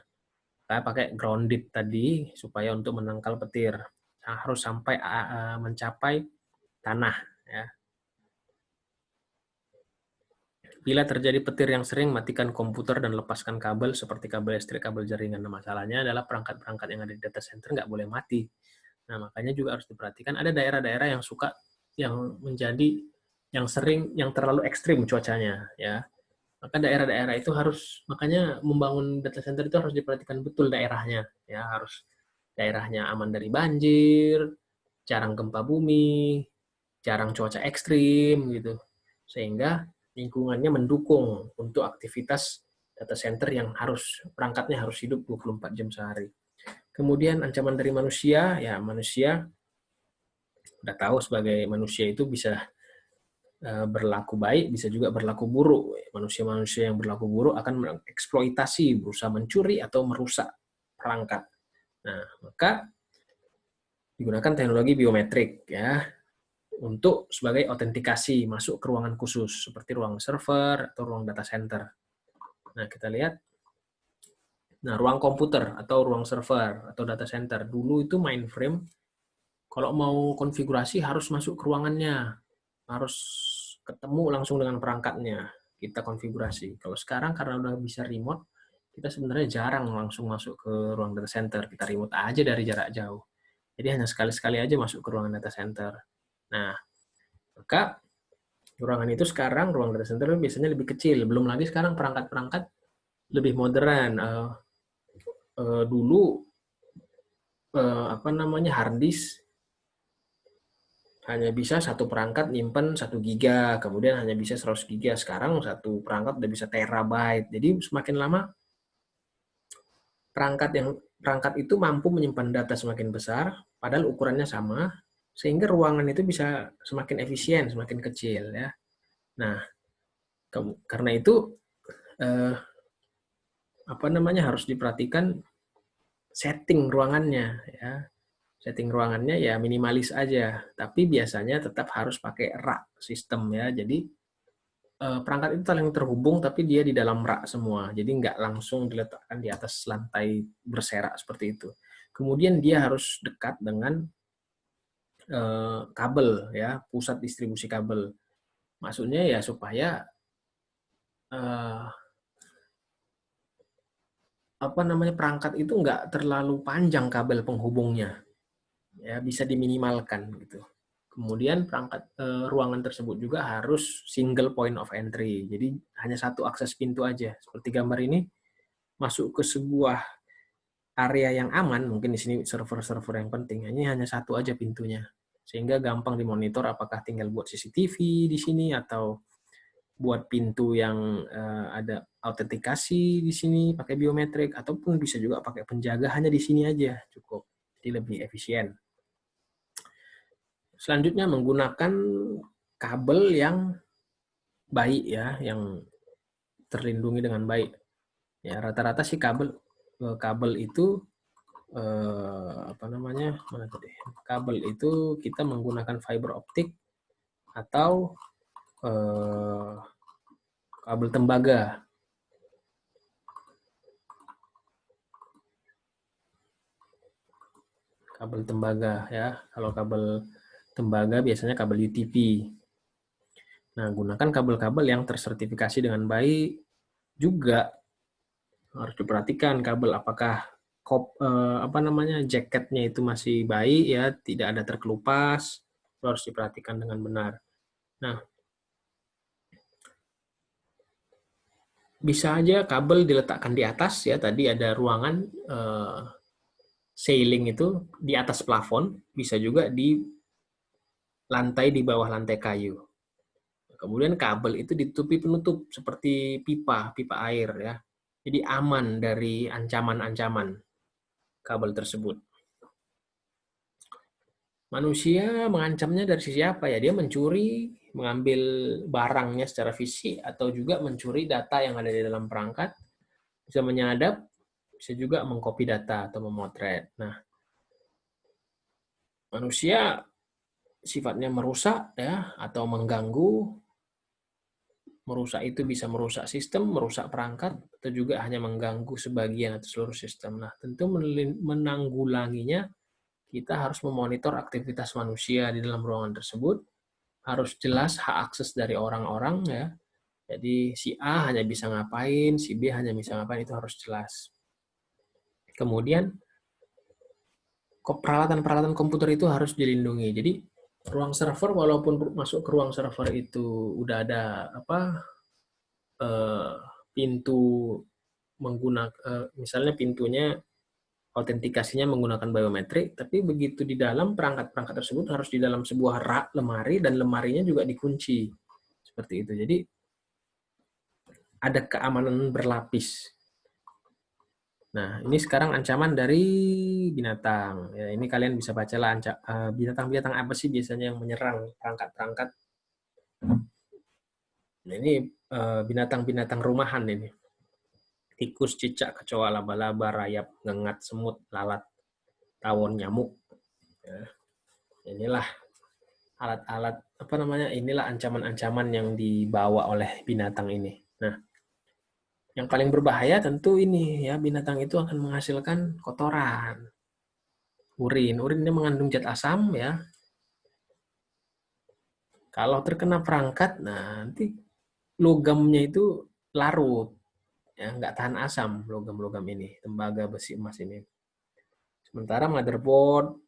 Saya pakai grounded tadi supaya untuk menangkal petir. Nah, harus sampai mencapai tanah, ya. Bila terjadi petir yang sering, matikan komputer dan lepaskan kabel seperti kabel listrik, kabel jaringan. Nah, masalahnya adalah perangkat-perangkat yang ada di data center nggak boleh mati. Nah, makanya juga harus diperhatikan ada daerah-daerah yang suka yang menjadi yang sering yang terlalu ekstrim cuacanya, ya. Maka daerah-daerah itu harus, makanya membangun data center itu harus diperhatikan betul daerahnya, ya, harus daerahnya aman dari banjir, jarang gempa bumi, jarang cuaca ekstrim gitu. Sehingga lingkungannya mendukung untuk aktivitas data center yang harus perangkatnya harus hidup 24 jam sehari. Kemudian ancaman dari manusia, ya, manusia udah tahu sebagai manusia itu bisa berlaku baik, bisa juga berlaku buruk. Manusia-manusia yang berlaku buruk akan mengeksploitasi, berusaha mencuri atau merusak perangkat. Nah, maka digunakan teknologi biometrik, ya, untuk sebagai autentikasi masuk ke ruangan khusus seperti ruang server atau ruang data center. Nah, kita lihat. Nah, ruang komputer atau ruang server atau data center dulu itu mainframe. Kalau mau konfigurasi harus masuk ke ruangannya, harus ketemu langsung dengan perangkatnya, kita konfigurasi. Kalau sekarang karena udah bisa remote, kita sebenarnya jarang langsung masuk ke ruang data center, kita remote aja dari jarak jauh. Jadi hanya sekali-sekali aja masuk ke ruangan data center. Nah, maka ruangan itu sekarang, ruang data center biasanya lebih kecil. Belum lagi sekarang perangkat-perangkat lebih modern. Dulu hard disk hanya bisa satu perangkat nyimpen 1 GB, kemudian hanya bisa 100 GB. Sekarang satu perangkat udah bisa terabyte. Jadi semakin lama perangkat itu mampu menyimpan data semakin besar, padahal ukurannya sama, sehingga ruangan itu bisa semakin efisien, semakin kecil ya. Nah, karena itu harus diperhatikan setting ruangannya ya. Setting ruangannya ya minimalis aja, tapi biasanya tetap harus pakai rak sistem ya. Jadi perangkat itu saling terhubung, tapi dia di dalam rak semua. Jadi nggak langsung diletakkan di atas lantai berserak seperti itu. Kemudian dia harus dekat dengan kabel ya, pusat distribusi kabel. Maksudnya ya supaya eh, perangkat itu nggak terlalu panjang kabel penghubungnya, ya bisa diminimalkan gitu. Kemudian ruangan tersebut juga harus single point of entry, jadi hanya satu akses pintu aja. Seperti gambar ini, masuk ke sebuah area yang aman, mungkin di sini server-server yang penting, ini hanya satu aja pintunya, sehingga gampang dimonitor apakah tinggal buat CCTV di sini atau buat pintu yang ada autentikasi di sini pakai biometrik, ataupun bisa juga pakai penjaga hanya di sini aja cukup, jadi lebih efisien. Selanjutnya menggunakan kabel yang baik ya, yang terlindungi dengan baik. Ya rata-rata sih kabel itu kabel itu kita menggunakan fiber optik atau kabel tembaga. Kabel tembaga ya. Kalau kabel tembaga biasanya kabel UTP. Nah, gunakan kabel-kabel yang tersertifikasi dengan baik. Juga harus diperhatikan kabel apakah jaketnya itu masih baik ya, tidak ada terkelupas. Itu harus diperhatikan dengan benar. Nah, bisa aja kabel diletakkan di atas ya, tadi ada ruangan ceiling itu di atas plafon, bisa juga di lantai di bawah lantai kayu. Kemudian kabel itu ditutupi penutup seperti pipa air ya. Jadi aman dari ancaman-ancaman kabel tersebut. Manusia mengancamnya dari sisi apa ya? Dia mencuri, mengambil barangnya secara fisik, atau juga mencuri data yang ada di dalam perangkat, bisa menyadap, bisa juga mengcopy data atau memotret. Nah, manusia sifatnya merusak ya, atau mengganggu. Merusak itu bisa merusak sistem, merusak perangkat, atau juga hanya mengganggu sebagian atau seluruh sistem. Nah, tentu menanggulanginya, kita harus memonitor aktivitas manusia di dalam ruangan tersebut, harus jelas hak akses dari orang-orang ya. Jadi si A hanya bisa ngapain, si B hanya bisa ngapain, itu harus jelas. Kemudian peralatan-peralatan komputer itu harus dilindungi. Jadi ruang server, walaupun masuk ke ruang server itu udah ada pintu menggunakan, misalnya pintunya autentikasinya menggunakan biometrik, tapi begitu di dalam perangkat-perangkat tersebut harus di dalam sebuah rak lemari, dan lemarinya juga dikunci seperti itu. Jadi ada keamanan berlapis. Nah, ini sekarang ancaman dari binatang. Ya, ini kalian bisa bacalah binatang-binatang apa sih biasanya yang menyerang perangkat-perangkat. Nah, ini binatang-binatang rumahan ini. Tikus, cicak, kecoa, laba-laba, rayap, ngengat, semut, lalat, tawon, nyamuk. Ya, inilah alat-alat inilah ancaman-ancaman yang dibawa oleh binatang ini. Nah, yang paling berbahaya tentu ini ya, binatang itu akan menghasilkan kotoran. Urinnya mengandung zat asam ya. Kalau terkena perangkat, nah nanti logamnya itu larut, ya nggak tahan asam logam-logam ini, tembaga, besi, emas ini. Sementara motherboard,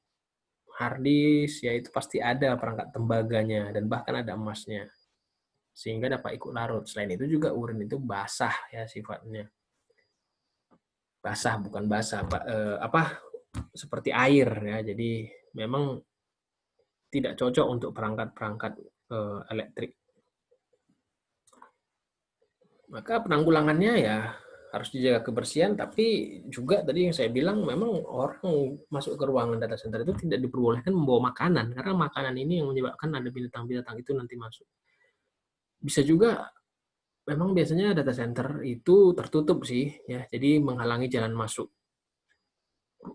hard disk, ya itu pasti ada perangkat tembaganya dan bahkan ada emasnya, sehingga dapat ikut larut. Selain itu juga urin itu basah ya sifatnya. basah, bukan basah, seperti air ya. Jadi memang tidak cocok untuk perangkat-perangkat elektrik. Maka penanggulangannya ya harus dijaga kebersihan, tapi juga tadi yang saya bilang memang orang masuk ke ruangan data center itu tidak diperbolehkan membawa makanan, karena makanan ini yang menyebabkan ada binatang-binatang itu nanti masuk. Bisa juga memang biasanya data center itu tertutup sih, ya, jadi menghalangi jalan masuk,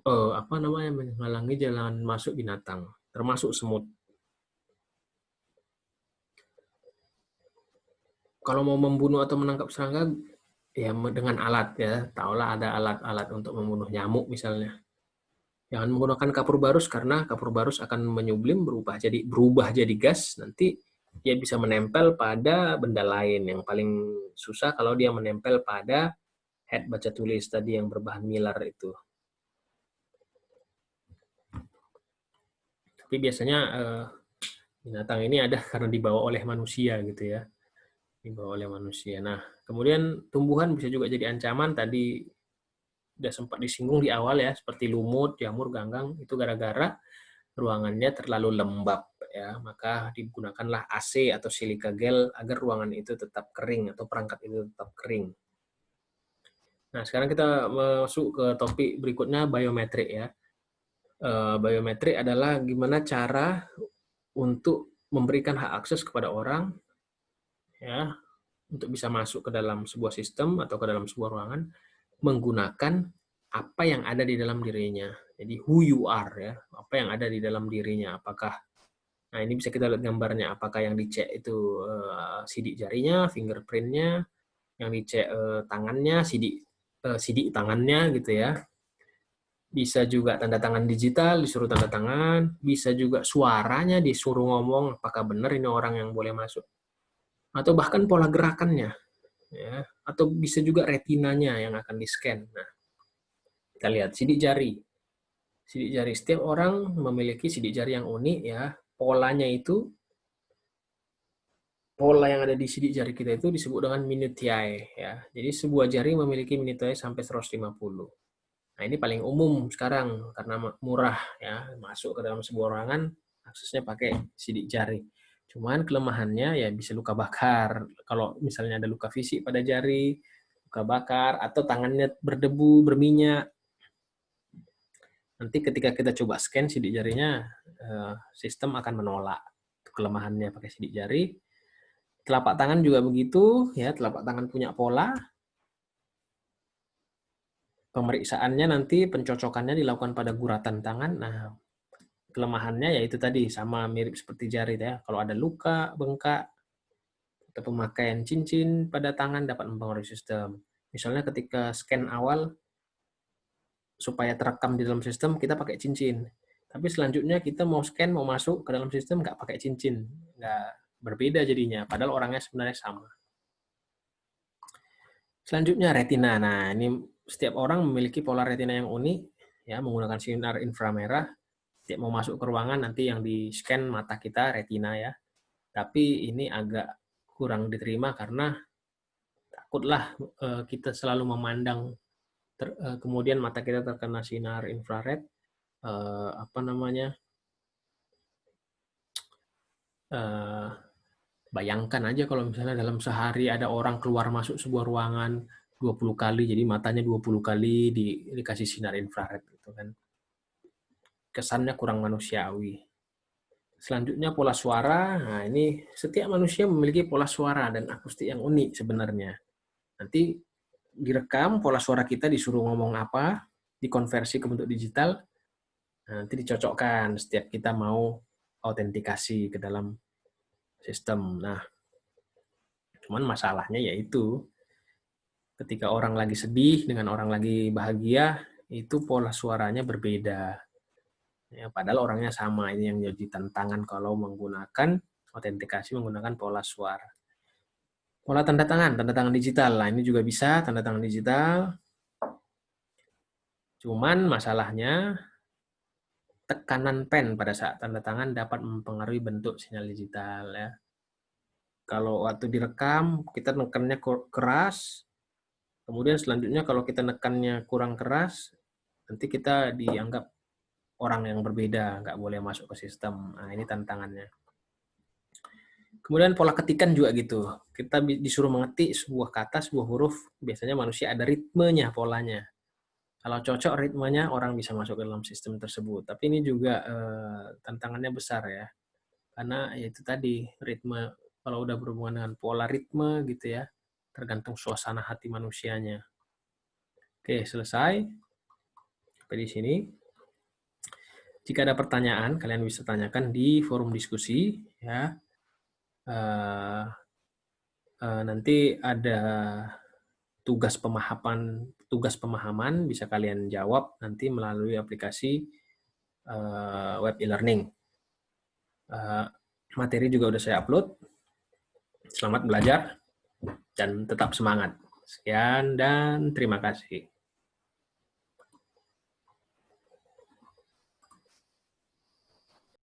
menghalangi jalan masuk binatang, termasuk semut. Kalau mau membunuh atau menangkap serangga, ya dengan alat ya, tahulah ada alat-alat untuk membunuh nyamuk misalnya. Jangan menggunakan kapur barus karena kapur barus akan menyublim berubah jadi gas, nanti dia bisa menempel pada benda lain. Yang paling susah kalau dia menempel pada head baca tulis tadi yang berbahan milar itu. Tapi biasanya binatang ini ada karena dibawa oleh manusia gitu ya. Dibawa oleh manusia. Nah, kemudian tumbuhan bisa juga jadi ancaman. Tadi sudah sempat disinggung di awal ya, seperti lumut, jamur, ganggang, itu gara-gara ruangannya terlalu lembab ya, maka digunakanlah AC atau silika gel agar ruangan itu tetap kering atau perangkat itu tetap kering. Nah, sekarang kita masuk ke topik berikutnya, biometrik ya. Biometrik adalah gimana cara untuk memberikan hak akses kepada orang ya untuk bisa masuk ke dalam sebuah sistem atau ke dalam sebuah ruangan menggunakan apa yang ada di dalam dirinya. Jadi who you are ya, apa yang ada di dalam dirinya. Nah, ini bisa kita lihat gambarnya, apakah yang dicek itu sidik jarinya, fingerprint-nya, yang dicek tangannya, sidik tangannya gitu ya. Bisa juga tanda tangan digital, disuruh tanda tangan, bisa juga suaranya disuruh ngomong, apakah benar ini orang yang boleh masuk. Atau bahkan pola gerakannya, ya. Atau bisa juga retinanya yang akan di-scan. Nah, kita lihat sidik jari. Sidik jari, setiap orang memiliki sidik jari yang unik ya. Polanya itu pola yang ada di sidik jari kita itu disebut dengan minutiae ya. Jadi sebuah jari memiliki minutiae sampai 150. Nah, ini paling umum sekarang karena murah ya, masuk ke dalam sebuah ruangan aksesnya pakai sidik jari. Cuman kelemahannya ya bisa luka bakar. Kalau misalnya ada luka fisik pada jari, luka bakar atau tangannya berdebu, berminyak. Nanti ketika kita coba scan sidik jarinya, sistem akan menolak. Itu kelemahannya pakai sidik jari. Telapak tangan juga begitu, ya, telapak tangan punya pola. Pemeriksaannya nanti pencocokannya dilakukan pada guratan tangan. Nah, kelemahannya yaitu tadi sama mirip seperti jari ya. Kalau ada luka, bengkak, atau pemakaian cincin pada tangan dapat mempengaruhi sistem. Misalnya ketika scan awal supaya terekam di dalam sistem kita pakai cincin. Tapi selanjutnya kita mau scan, mau masuk ke dalam sistem nggak pakai cincin. Nggak berbeda jadinya, padahal orangnya sebenarnya sama. Selanjutnya retina. Nah, ini setiap orang memiliki pola retina yang unik, ya, menggunakan sinar inframerah. Setiap mau masuk ke ruangan nanti yang di-scan mata kita retina ya. Tapi ini agak kurang diterima karena takutlah kita selalu memandang kemudian mata kita terkena sinar infrared, apa namanya? Bayangkan aja kalau misalnya dalam sehari ada orang keluar masuk sebuah ruangan 20 kali, jadi matanya 20 kali dikasih sinar infrared gitu kan. Kesannya kurang manusiawi. Selanjutnya pola suara. Nah, ini setiap manusia memiliki pola suara dan akustik yang unik sebenarnya. Nanti direkam pola suara kita, disuruh ngomong apa, dikonversi ke bentuk digital, nanti dicocokkan setiap kita mau autentikasi ke dalam sistem. Nah, cuman masalahnya yaitu ketika orang lagi sedih dengan orang lagi bahagia, itu pola suaranya berbeda. Ya, padahal orangnya sama. Ini yang jadi tantangan kalau menggunakan autentikasi menggunakan pola suara. Pola tanda tangan digital. Nah, ini juga bisa tanda tangan digital. Cuman masalahnya tekanan pen pada saat tanda tangan dapat mempengaruhi bentuk sinyal digital ya. Kalau waktu direkam kita nekannya keras, Kemudian selanjutnya kalau kita nekannya kurang keras, nanti kita dianggap orang yang berbeda, nggak boleh masuk ke sistem. Nah, ini tantangannya. Kemudian pola ketikan juga gitu. Kita disuruh mengetik sebuah kata, sebuah huruf, biasanya manusia ada ritmenya, polanya. Kalau cocok ritmenya, orang bisa masuk ke dalam sistem tersebut. Tapi ini juga tantangannya besar ya. Karena ya itu tadi, ritme, kalau udah berhubungan dengan pola ritme gitu ya, tergantung suasana hati manusianya. Oke, selesai. Sampai di sini. Jika ada pertanyaan, kalian bisa tanyakan di forum diskusi. Ya. Nanti ada tugas pemahaman bisa kalian jawab nanti melalui aplikasi web e-learning. Materi juga udah saya upload. Selamat belajar dan tetap semangat. Sekian dan terima kasih.